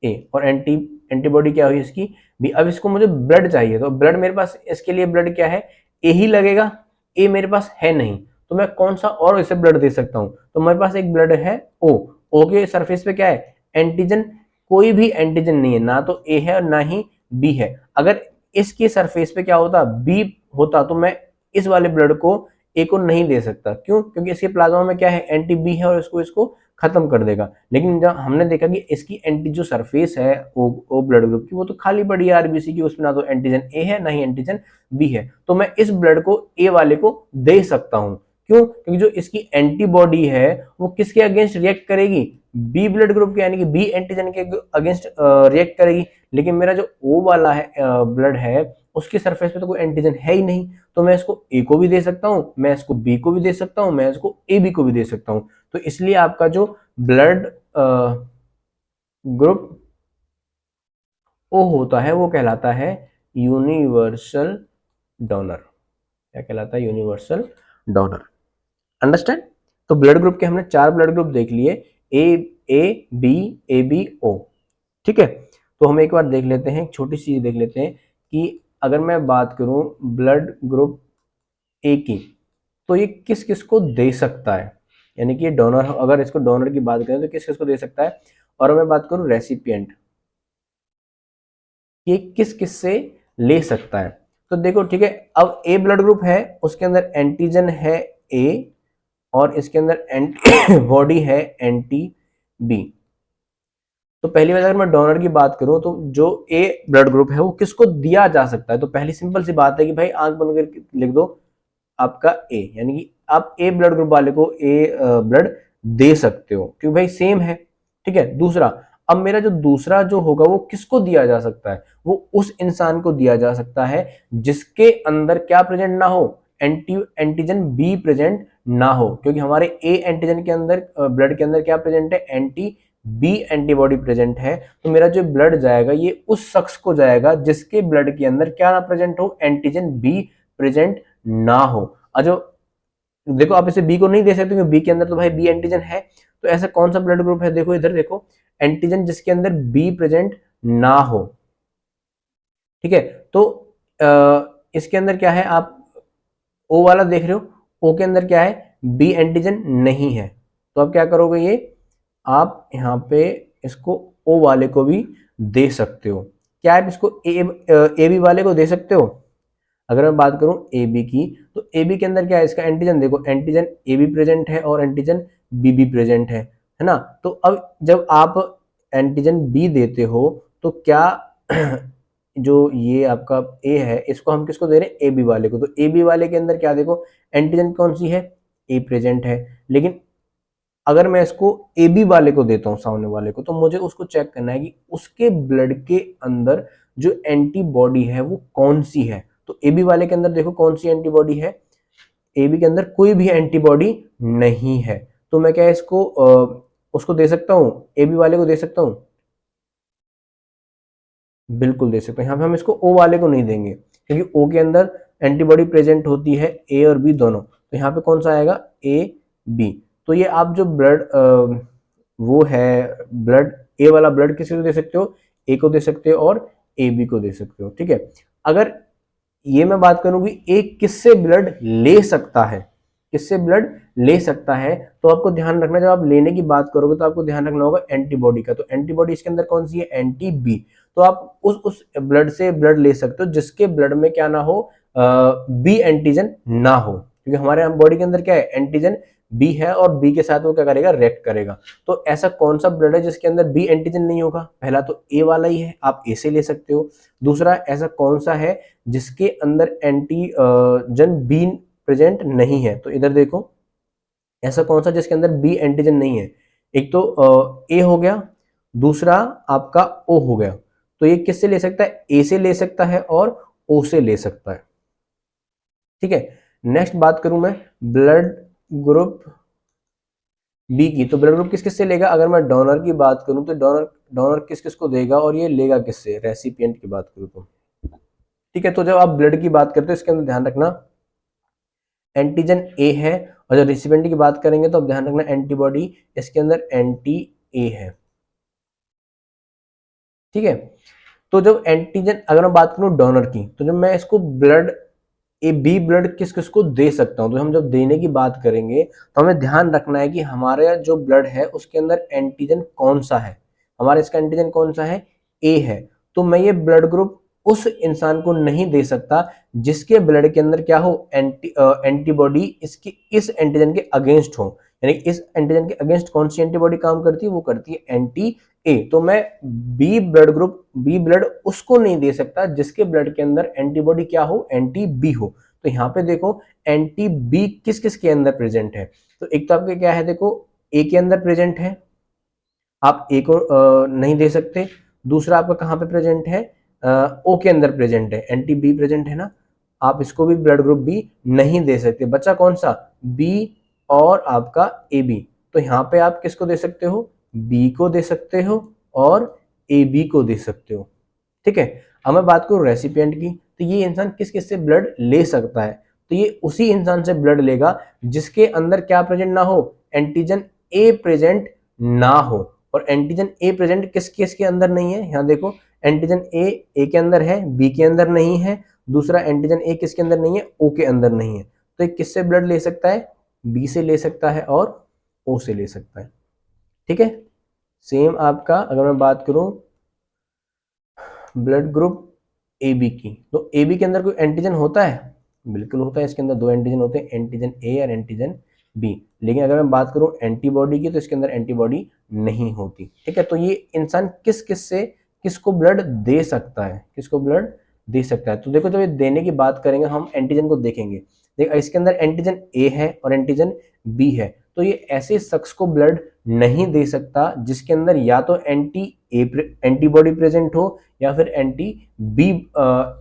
ए, और एंटीबॉडी क्या हुई इसकी बी। अब इसको मुझे ब्लड चाहिए, तो ब्लड मेरे पास, इसके लिए ब्लड क्या है, ए ही लगेगा, ए मेरे पास है नहीं, तो मैं कौन सा और इसे ब्लड दे सकता हूं, तो मेरे पास एक ब्लड है ओ के सरफेस पे क्या है, एंटीजन कोई भी एंटीजन नहीं है, ना तो ए है और ना ही बी है। अगर इसकी सरफेस पे क्या होता, बी होता, तो मैं इस वाले ब्लड को ए को नहीं दे सकता। क्यों? क्योंकि इसके प्लाज्मा में क्या है, एंटी बी है और इसको खत्म कर देगा। लेकिन जब हमने देखा कि इसकी एंटी जो सरफेस है ओ ब्लड ग्रुप की, वो तो खाली पड़ी है आरबीसी की, उसमें ना तो एंटीजन ए है ना ही एंटीजन बी है, तो मैं इस ब्लड को ए वाले को दे सकता हूं। क्यों? क्योंकि जो इसकी एंटीबॉडी है वो किसके अगेंस्ट रिएक्ट करेगी, बी ब्लड ग्रुप के, यानी कि बी एंटीजन के अगेंस्ट रिएक्ट करेगी। लेकिन मेरा जो ओ वाला है ब्लड है, उसकी सरफेस पे तो कोई एंटीजन है ही नहीं, तो मैं इसको ए को भी दे सकता हूं, मैं इसको बी को भी दे सकता हूं, मैं इसको ए बी को भी दे सकता हूं। तो इसलिए आपका जो ब्लड ग्रुप ओ होता है वो कहलाता है यूनिवर्सल डोनर। क्या कहलाता है? Universal donor. अंडरस्टैंड? तो ब्लड ग्रुप के हमने 4 ब्लड ग्रुप देख लिए, A B, A B O. ठीक है, तो हम एक बार देख लेते हैं, एक छोटी सी चीज देख लेते हैं कि अगर मैं बात करूं ब्लड ग्रुप ए की, तो ये किस किस को दे सकता है, यानी कि डोनर, अगर इसको डोनर की बात करें तो किस किस को दे सकता है। और मैं बात करूं रेसिपिएंट, ये किस किस से ले सकता है। तो देखो, ठीक है, अब ए ब्लड ग्रुप है, उसके अंदर एंटीजन है ए और इसके अंदर एंटी बॉडी है एंटी बी। तो पहली बात, अगर मैं डोनर की बात करूं तो जो ए ब्लड ग्रुप है वो किसको दिया जा सकता है, तो पहली सिंपल सी बात है कि भाई आंख बंद करके लिख दो आपका ए, यानी कि आप ए ब्लड ग्रुप वाले को ए ब्लड दे सकते हो, क्योंकि भाई सेम है। ठीक है, दूसरा, अब मेरा जो दूसरा जो होगा वो किसको दिया जा सकता है, वो उस इंसान को दिया जा सकता है जिसके अंदर क्या प्रेजेंट ना हो, एंटीजन बी प्रेजेंट ना हो, क्योंकि हमारे ए एंटीजन के अंदर ब्लड के अंदर क्या प्रेजेंट है, एंटी बी एंटीबॉडी प्रेजेंट है। तो मेरा जो ब्लड जाएगा ये उस शख्स को जाएगा जिसके ब्लड के अंदर क्या ना प्रेजेंट हो, एंटीजन बी प्रेजेंट ना हो। और जो देखो, आप इसे बी को नहीं दे सकते क्योंकि बी के अंदर तो भाई बी एंटीजन है। तो ऐसा कौन सा ब्लड ग्रुप है, देखो इधर देखो, एंटीजन जिसके अंदर बी प्रेजेंट ना हो। ठीक है, तो इसके अंदर क्या है, आप ओ वाला देख रहे हो, ओ के अंदर क्या है, बी एंटीजन नहीं है। तो आप क्या करोगे, ये आप यहाँ पे इसको ओ वाले को भी दे सकते हो। क्या आप इसको ए बी वाले को दे सकते हो? अगर मैं बात करूं ए बी की, तो ए बी के अंदर क्या है, इसका एंटीजन देखो, एंटीजन ए बी प्रेजेंट है और एंटीजन बी भी प्रेजेंट है ना। तो अब जब आप एंटीजन बी देते हो तो क्या जो ये आपका ए है, इसको हम किसको दे रहे हैं, ए बी वाले को। तो ए बी वाले के अंदर क्या देखो, एंटीजन कौन सी है, ए प्रेजेंट है। लेकिन अगर मैं इसको ए बी वाले को देता हूं, सामने वाले को, तो मुझे उसको चेक करना है कि उसके ब्लड के अंदर जो एंटीबॉडी है वो कौन सी है। तो ए बी वाले के अंदर देखो कौन सी एंटीबॉडी है, ए बी के अंदर कोई भी एंटीबॉडी नहीं है। तो मैं क्या इसको उसको दे सकता हूं, ए बी वाले को दे सकता हूं, बिल्कुल दे सकते हैं। यहाँ पे हम इसको ओ वाले को नहीं देंगे क्योंकि ओ के अंदर एंटीबॉडी प्रेजेंट होती है ए और बी दोनों। तो यहाँ पे कौन सा आएगा, ए बी। तो ये आप जो ब्लड वो है ब्लड, ए वाला ब्लड किसी को दे सकते हो, ए को दे सकते हो और ए बी को दे सकते हो। ठीक है, अगर ये मैं बात करूं कि ए किससे ब्लड ले सकता है, किससे ब्लड ले सकता है, तो आपको ध्यान रखना, जब आप लेने की बात करोगे तो आपको ध्यान रखना होगा एंटीबॉडी का। तो एंटीबॉडी इसके अंदर कौन सी है, एंटी बी। तो आप उस ब्लड से ब्लड ले सकते हो जिसके ब्लड में क्या ना हो, बी एंटीजन ना हो, क्योंकि हमारे बॉडी के अंदर क्या है, एंटीजन बी है और बी के साथ वो क्या करेगा, रिएक्ट करेगा। तो ऐसा कौन सा ब्लड है जिसके अंदर बी एंटीजन नहीं होगा, पहला तो ए वाला ही है, आप ए से ले सकते हो। दूसरा, ऐसा कौन सा है जिसके अंदर एंटीजन बी प्रेजेंट नहीं है, तो इधर देखो, ऐसा कौन सा जिसके अंदर बी एंटीजन नहीं है। एक तो ए हो गया, दूसरा आपका ओ हो गया। तो ये किससे ले सकता है, ए से ले सकता है और ओ से ले सकता है। ठीक है, नेक्स्ट बात करूं मैं ब्लड ग्रुप बी की, तो ब्लड ग्रुप किस किस से लेगा, अगर मैं डोनर की बात करूं तो डोनर डोनर किस किस को देगा और ये लेगा किससे, रेसिपिएंट की बात करूं तो। ठीक है, तो जब आप ब्लड की बात करते हो इसके अंदर ध्यान रखना एंटीजन ए है, और जब रिसिपिएंट की बात करेंगे तो अब ध्यान रखना एंटीबॉडी इसके अंदर एंटी ए है। ठीक है, तो जब एंटीजन, अगर मैं बात करूं डोनर की, तो जब मैं इसको ब्लड ए बी ब्लड किस किस को दे सकता हूं, तो हम जब देने की बात करेंगे तो हमें ध्यान रखना है कि हमारा जो ब्लड है उसके अंदर एंटीजन कौन सा है। हमारा इसका एंटीजन कौन सा है, ए है, तो मैं ये ब्लड ग्रुप उस इंसान को नहीं दे सकता जिसके ब्लड के अंदर क्या हो, एंटीबॉडी इसकी इस एंटीजन के अगेंस्ट हो, यानी इस एंटीजन के अगेंस्ट कौन सी एंटीबॉडी काम करती है, वो करती है एंटी ए। तो मैं B blood group, B blood उसको नहीं दे सकता जिसके ब्लड के अंदर एंटीबॉडी क्या हो, एंटी बी हो। तो यहाँ पे देखो एंटी बी किस किस के अंदर प्रेजेंट है, तो एक तो आपके क्या है, देखो ए के अंदर प्रेजेंट है, आप ए को नहीं दे सकते। दूसरा आपका कहाँ पे प्रेजेंट है, ओ के अंदर प्रेजेंट है, एंटी बी प्रेजेंट है ना, आप इसको भी ब्लड ग्रुप बी नहीं दे सकते। बचा कौन सा, बी और आपका ए बी। तो यहाँ पे आप किसको दे सकते हो, बी को दे सकते हो और ए बी को दे सकते हो। ठीक है, अब मैं बात करूँ रेसिपिएंट की, तो ये इंसान किस किस से ब्लड ले सकता है, तो ये उसी इंसान से ब्लड लेगा जिसके अंदर क्या प्रेजेंट ना हो, एंटीजन ए प्रेजेंट ना हो। और एंटीजन ए प्रेजेंट किस किस के अंदर नहीं है, यहाँ देखो एंटीजन ए के अंदर है, बी के अंदर नहीं है, दूसरा एंटीजन ए किसके अंदर नहीं है, ओ के अंदर नहीं है। तो ये किससे ब्लड ले सकता है, बी से ले सकता है और ओ से ले सकता है। ठीक है, सेम आपका अगर मैं बात करूं ब्लड ग्रुप ए बी की, तो ए बी के अंदर कोई एंटीजन होता है, बिल्कुल होता है, इसके अंदर दो एंटीजन होते हैं, एंटीजन ए और एंटीजन बी। लेकिन अगर मैं बात करूं एंटीबॉडी की, तो इसके अंदर एंटीबॉडी नहीं होती। ठीक है, तो ये इंसान किस किस से किसको ब्लड दे सकता है, किसको ब्लड दे सकता है। तो देखो जब ये देने की बात करेंगे हम एंटीजन को देखेंगे, देख इसके अंदर एंटीजन ए है और एंटीजन बी है, तो ये ऐसे शख्स को ब्लड नहीं दे सकता जिसके अंदर या तो एंटीबॉडी प्रेजेंट हो या फिर एंटी बी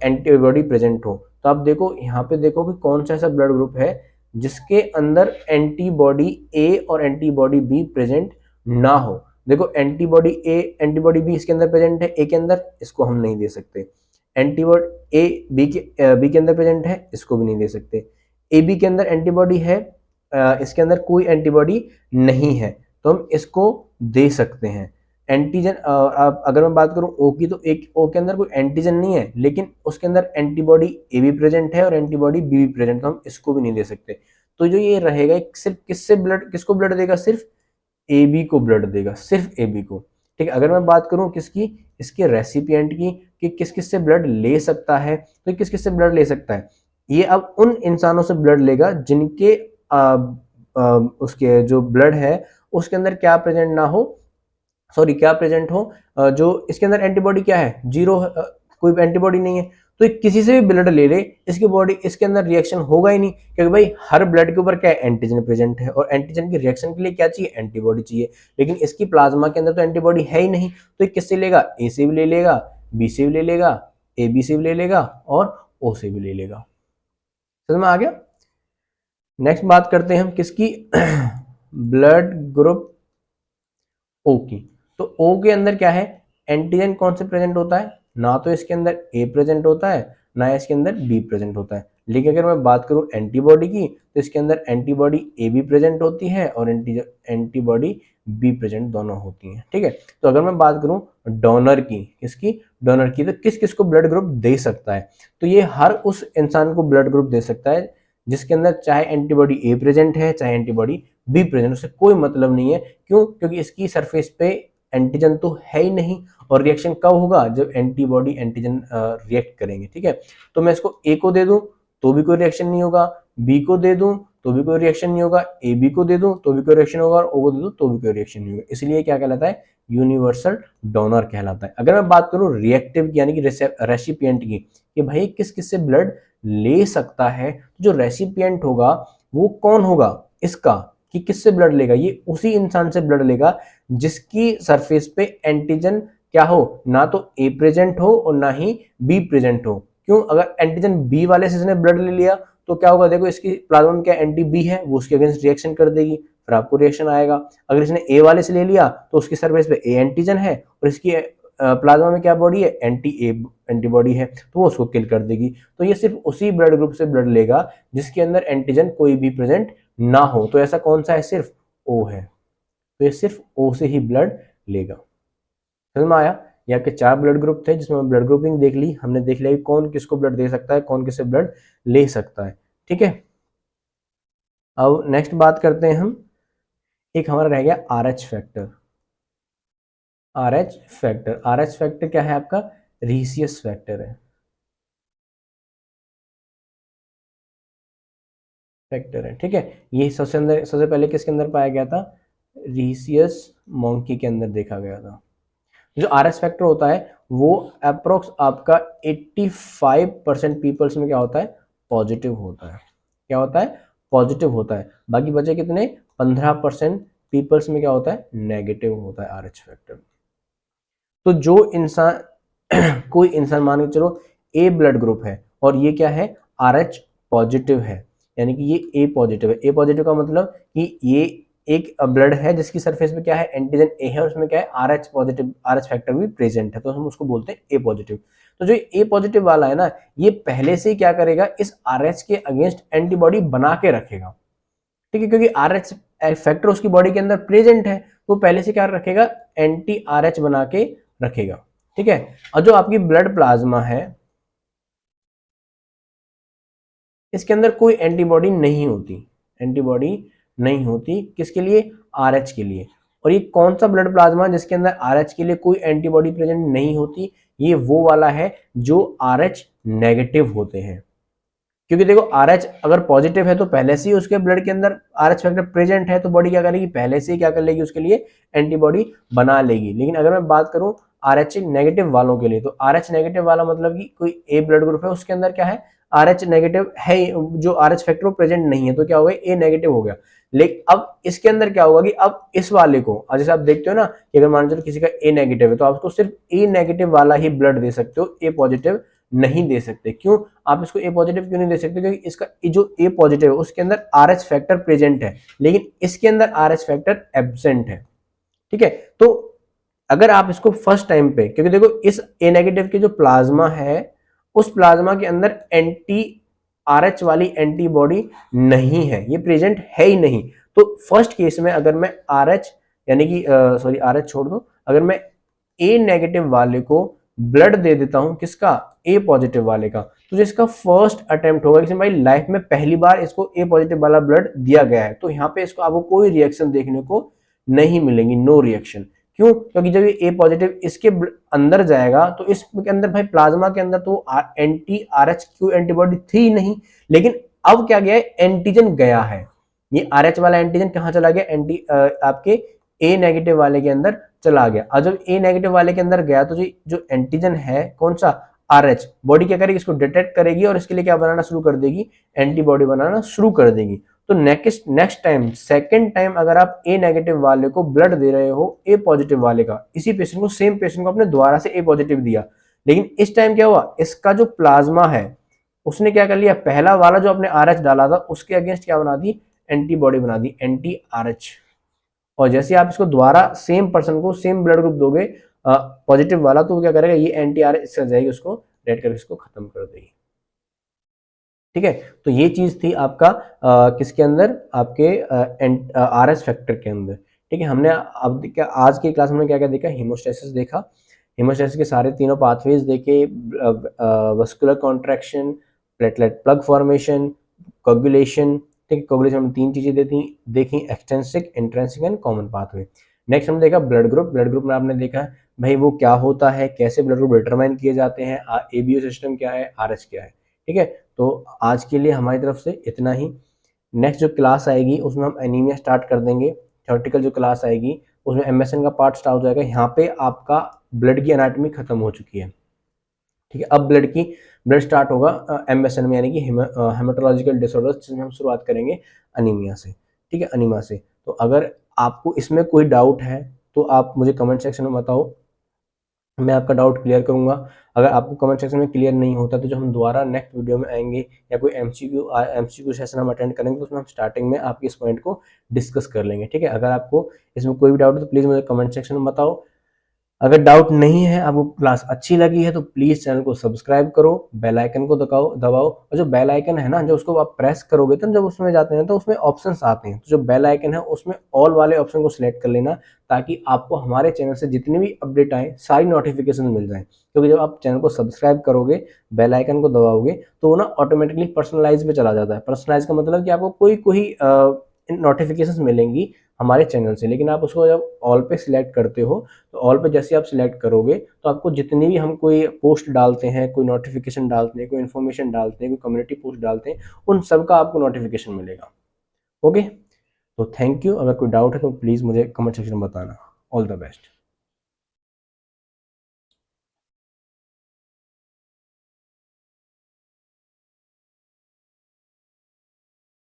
एंटीबॉडी प्रेजेंट हो। तो आप देखो यहाँ पे देखो कि कौन सा ऐसा ब्लड ग्रुप है जिसके अंदर एंटीबॉडी ए और एंटीबॉडी बी प्रेजेंट ना हो। देखो एंटीबॉडी ए एंटीबॉडी बी इसके अंदर प्रेजेंट है, ए के अंदर, इसको हम नहीं दे सकते। एंटीबॉडी ए बी के अंदर प्रेजेंट है, इसको भी नहीं दे सकते। ए बी के अंदर एंटीबॉडी है, इसके अंदर कोई एंटीबॉडी नहीं है, तो हम इसको दे सकते हैं। एंटीजन अगर मैं बात करूं ओ की, तो एक ओ के अंदर कोई एंटीजन नहीं है लेकिन उसके अंदर एंटीबॉडी ए भी प्रेजेंट है और एंटीबॉडी बी भी प्रेजेंट, तो हम इसको भी नहीं दे सकते। तो जो ये रहेगा सिर्फ किससे ब्लड, किसको ब्लड देगा, सिर्फ ए बी को ब्लड देगा, सिर्फ ए बी को। ठीक है, अगर मैं बात करूं किसकी, इसके रेसिपिएंट की, कि किस किस से ब्लड ले सकता है, तो किस किस से ब्लड ले सकता है, ये अब उन इंसानों से ब्लड लेगा जिनके उसके जो ब्लड है उसके अंदर क्या प्रेजेंट ना हो, सॉरी क्या प्रेजेंट हो, जो इसके अंदर एंटीबॉडी क्या है, जीरो, कोई एंटीबॉडी नहीं है। तो ये किसी से भी ब्लड ले ले, इसकी बॉडी इसके अंदर रिएक्शन होगा ही नहीं, क्योंकि भाई हर ब्लड के ऊपर क्या है, एंटीजन प्रेजेंट है और एंटीजन की रिएक्शन के लिए क्या चाहिए, एंटीबॉडी चाहिए। लेकिन इसकी प्लाज्मा के अंदर तो एंटीबॉडी है ही नहीं, तो ये किससे लेगा, ए से भी ले लेगा, बी से भी ले लेगा, ए बी से भी ले लेगा और ओ से भी ले लेगा। समझ में आ गया। नेक्स्ट बात करते हैं हम किसकी ब्लड ग्रुप ओ की। तो ओ के अंदर क्या है, एंटीजन कौन से प्रेजेंट होता है, ना तो इसके अंदर ए प्रेजेंट होता है ना इसके अंदर बी प्रेजेंट होता है। लेकिन अगर मैं बात करूं एंटीबॉडी की, तो इसके अंदर एंटीबॉडी ए भी प्रेजेंट होती है और एंटीबॉडी बी प्रेजेंट दोनों होती हैं। ठीक है, तो अगर मैं बात करूं डोनर की, किसकी, डोनर की, तो किस किस को ब्लड ग्रुप दे सकता है, तो ये हर उस इंसान को ब्लड ग्रुप दे सकता है जिसके अंदर चाहे एंटीबॉडी ए प्रेजेंट है चाहे एंटीबॉडी बी प्रेजेंट, उससे कोई मतलब नहीं है। क्यों, क्योंकि इसकी सरफेस पे एंटीजन तो है ही नहीं, और रिएक्शन कब होगा, जब एंटीबॉडी एंटीजन रिएक्ट करेंगे। ठीक है, तो मैं इसको ए को दे दूं तो भी कोई रिएक्शन नहीं होगा, बी को दे दूं तो भी कोई रिएक्शन नहीं होगा, ए बी को दे दूं तो भी कोई रिएक्शन होगा और ओ को दे दूं तो भी कोई रिएक्शन नहीं होगा। इसलिए क्या कहलाता है, यूनिवर्सल डोनर कहलाता है। अगर मैं बात करूं रिएक्टिव की यानी कि रेसिपिएंट की, कि भाई किस किस से ब्लड ले सकता है, जो रेसिपिएंट होगा वो कौन होगा इसका, कि किससे ब्लड लेगा, ये उसी इंसान से ब्लड लेगा जिसकी सरफेस पे एंटीजन क्या हो, ना तो ए प्रेजेंट हो और ना ही बी प्रेजेंट हो। क्यों, अगर एंटीजन बी वाले से इसने ब्लड ले लिया तो क्या होगा, देखो इसकी प्लाज्मा में क्या एंटी बी है, वो उसके अगेंस्ट रिएक्शन कर देगी, फिर आपको रिएक्शन आएगा। अगर इसने ए वाले से ले लिया तो उसकी सरफेस पे ए एंटीजन है और इसकी प्लाज्मा में क्या बॉडी है, एंटी ए एंटीबॉडी है, तो वो उसको किल कर देगी। तो ये सिर्फ उसी ब्लड ग्रुप से ब्लड लेगा जिसके अंदर एंटीजन कोई भी प्रेजेंट ना हो। तो ऐसा कौन सा है, सिर्फ ओ है, तो ये सिर्फ ओ से ही ब्लड लेगा। समझ में आया। ये आपके 4 ब्लड ग्रुप थे जिसमें ब्लड ग्रुपिंग देख ली, हमने देख लिया कि कौन किसको ब्लड दे सकता है, कौन किससे ब्लड ले सकता है। ठीक है, अब नेक्स्ट बात करते हैं हम, एक हमारा रह गया R H factor. RH factor. RH factor क्या है आपका? रीसियस फैक्टर है, फैक्टर है, ठीक है। ये सबसे पहले किसके अंदर पाया गया था? रीसियस मोंकी के अंदर देखा गया था। जो RS फैक्टर होता है वो अप्रोक्स आपका 85% पीपल्स में क्या होता है? पॉजिटिव होता है। क्या होता है? पॉजिटिव होता है। बाकी बचे कितने? 15% पीपल्स में क्या होता है? नेगेटिव होता है RH फैक्टर। तो जो इंसान कोई इंसान मान के चलो ए ब्लड ग्रुप है और ये क्या है? RH पॉजिटिव है, यानी कि ये ए पॉजिटिव है। ए पॉजिटिव का मतलब कि ये एक ब्लड है जिसकी सरफेस पे क्या है? एंटीजन ए है और उसमें क्या है? RH पॉजिटिव, RH फैक्टर भी प्रेजेंट है, तो हम उसको बोलते हैं ए पॉजिटिव। तो जो ए पॉजिटिव वाला है ना, ये पहले से ही क्या करेगा? इस RH के अगेंस्ट एंटीबॉडी बना के रखेगा, ठीक है, क्योंकि RH फैक्टर उसकी बॉडी के अंदर प्रेजेंट है, तो पहले से क्या रखेगा? एंटी RH बना के रखेगा, ठीक है। और जो आपकी ब्लड प्लाज्मा है इसके अंदर कोई एंटीबॉडी नहीं होती, एंटीबॉडी नहीं होती किसके लिए? RH के लिए। और ये कौन सा ब्लड प्लाज्मा जिसके अंदर RH के लिए कोई एंटीबॉडी प्रेजेंट नहीं होती? ये वो वाला है जो RH नेगेटिव होते हैं। क्योंकि देखो RH अगर पॉजिटिव है तो पहले से ही उसके ब्लड के अंदर RH फैक्टर प्रेजेंट है, तो बॉडी क्या करेगी? पहले से ही क्या कर लेगी? उसके लिए एंटीबॉडी बना लेगी। लेकिन अगर मैं बात करूं RH नेगेटिव वालों के लिए, तो RH नेगेटिव वाला मतलब कि कोई ए ब्लड ग्रुप है उसके अंदर क्या है? RH नेगेटिव है, जो RH फैक्टर प्रेजेंट नहीं है, तो क्या हो गया? ए नेगेटिव हो गया। लेकिन अब इसके अंदर क्या होगा कि अब इस वाले को, जैसे आप देखते हो ना कि अगर मान लो किसी का ए नेगेटिव है तो आप उसको सिर्फ ए नेगेटिव वाला ही ब्लड दे सकते हो, ए पॉजिटिव नहीं दे सकते। क्यों आप इसको ए पॉजिटिव क्यों नहीं दे सकते? क्योंकि इसका जो ए पॉजिटिव है उसके अंदर RH फैक्टर प्रेजेंट है, लेकिन इसके अंदर RH फैक्टर एब्सेंट है, ठीक है। तो अगर आप इसको फर्स्ट टाइम पे, क्योंकि देखो इस ए नेगेटिव के जो प्लाज्मा है उस प्लाज्मा के अंदर एंटी RH वाली एंटीबॉडी नहीं है, ये प्रेजेंट है ही नहीं। तो फर्स्ट केस में अगर मैं RH यानी कि सॉरी RH छोड़ दो, अगर मैं ए नेगेटिव वाले को ब्लड दे देता हूं, किसका? ए पॉजिटिव वाले का, तो जो इसका फर्स्ट अटेम्प्ट होगा कि भाई लाइफ में पहली बार इसको ए पॉजिटिव वाला ब्लड दिया गया है, तो यहाँ पे इसको आपको कोई रिएक्शन देखने को नहीं मिलेंगी, नो रिएक्शन। क्यों? क्योंकि जब ये ए पॉजिटिव इसके अंदर जाएगा तो इसके अंदर भाई प्लाज्मा के अंदर तो एंटी RH क्यू एंटीबॉडी थी ही नहीं, लेकिन अब क्या गया है? एंटीजन गया है। ये RH वाला एंटीजन कहाँ चला गया? आपके ए नेगेटिव वाले के अंदर चला गया। और जब ए नेगेटिव वाले के अंदर गया तो जो एंटीजन है कौन सा? RH, बॉडी क्या करेगी? इसको डिटेक्ट करेगी और इसके लिए क्या बनाना शुरू कर देगी? एंटीबॉडी बनाना शुरू कर देगी। तो नेक्स्ट टाइम, सेकेंड टाइम अगर आप ए नेगेटिव वाले को ब्लड दे रहे हो ए पॉजिटिव वाले का, इसी पेशेंट को, सेम पेशेंट को आपने दोबारा से ए पॉजिटिव दिया, लेकिन इस टाइम क्या हुआ? इसका जो प्लाज्मा है उसने क्या कर लिया? पहला वाला जो आपने RH डाला था उसके अगेंस्ट क्या बना दी? एंटीबॉडी बना दी, एंटी RH। और जैसे आप इसको दोबारा सेम पर्सन को सेम ब्लड ग्रुप दोगे पॉजिटिव वाला, तो वो क्या करेगा? ये एंटी RH इससे जाएगी, उसको रेड करके इसको खत्म कर देगी, ठीक है। तो ये चीज थी आपका किसके अंदर? आपके RH फैक्टर के अंदर, ठीक है। हमने अब क्या आज की क्लास में क्या क्या देखा? हीमोस्टेसिस देखा, हीमोस्टेसिस के सारे तीनों पाथवेज देखे, vascular contraction, platelet plug formation, coagulation, ठीक है। कोगुलेशन में तीन चीजें देखी, extrinsic, intrinsic and common pathway. Next हमने देखा ब्लड ग्रुप। ब्लड ग्रुप में आपने देखा भाई वो क्या होता है, कैसे ब्लड ग्रुप डिटरमाइन किए जाते हैं, ABO सिस्टम क्या है, RH क्या है, ठीक है। तो आज के लिए हमारी तरफ से इतना ही। नेक्स्ट जो क्लास आएगी उसमें हम एनीमिया स्टार्ट कर देंगे। थ्योरेटिकल जो क्लास आएगी उसमें MSN का पार्ट स्टार्ट हो जाएगा। यहाँ पे आपका ब्लड की एनाटॉमी खत्म हो चुकी है, ठीक है। अब ब्लड स्टार्ट होगा MSN में, यानी कि हेमाटोलॉजिकल डिसऑर्डर्स, जिसमें हम शुरुआत करेंगे अनीमिया से, ठीक है, अनीमिया से। तो अगर आपको इसमें कोई डाउट है तो आप मुझे कमेंट सेक्शन में बताओ, मैं आपका डाउट क्लियर करूंगा। अगर आपको कमेंट सेक्शन में क्लियर नहीं होता तो जो हम दोबारा नेक्स्ट वीडियो में आएंगे या कोई MCQ सेशन हम अटेंड करेंगे तो उसमें हम स्टार्टिंग में आपके इस पॉइंट को डिस्कस कर लेंगे, ठीक है। अगर आपको इसमें कोई भी डाउट है तो प्लीज़ मुझे कमेंट सेक्शन में बताओ। अगर डाउट नहीं है, आपको क्लास अच्छी लगी है, तो प्लीज चैनल को सब्सक्राइब करो, बेल आइकन को दबाओ और जो बेल आइकन है ना, जब उसको आप प्रेस करोगे तो जब उसमें जाते हैं तो उसमें ऑप्शंस आते हैं, तो जो बेल आइकन है उसमें ऑल वाले ऑप्शन को सिलेक्ट कर लेना, ताकि आपको हमारे चैनल से जितनी भी अपडेट आए सारी नोटिफिकेशन मिल जाए। क्योंकि जब आप चैनल को सब्सक्राइब करोगे, बेल आइकन को दबाओगे, तो वो ना ऑटोमेटिकली पर्सनलाइज पे चला जाता है। पर्सनलाइज का मतलब कि आपको कोई नोटिफिकेशन मिलेंगी हमारे चैनल से। लेकिन आप उसको जब ऑल पे सिलेक्ट करते हो तो ऑल पे जैसे आप सिलेक्ट करोगे तो आपको जितनी भी हम कोई पोस्ट डालते हैं, कोई नोटिफिकेशन डालते हैं, कोई इन्फॉर्मेशन डालते हैं, कोई कम्युनिटी पोस्ट डालते हैं, उन सब का आपको नोटिफिकेशन मिलेगा। ओके, तो थैंक यू। अगर कोई डाउट है तो प्लीज़ मुझे कमेंट सेक्शन में बताना। All the best.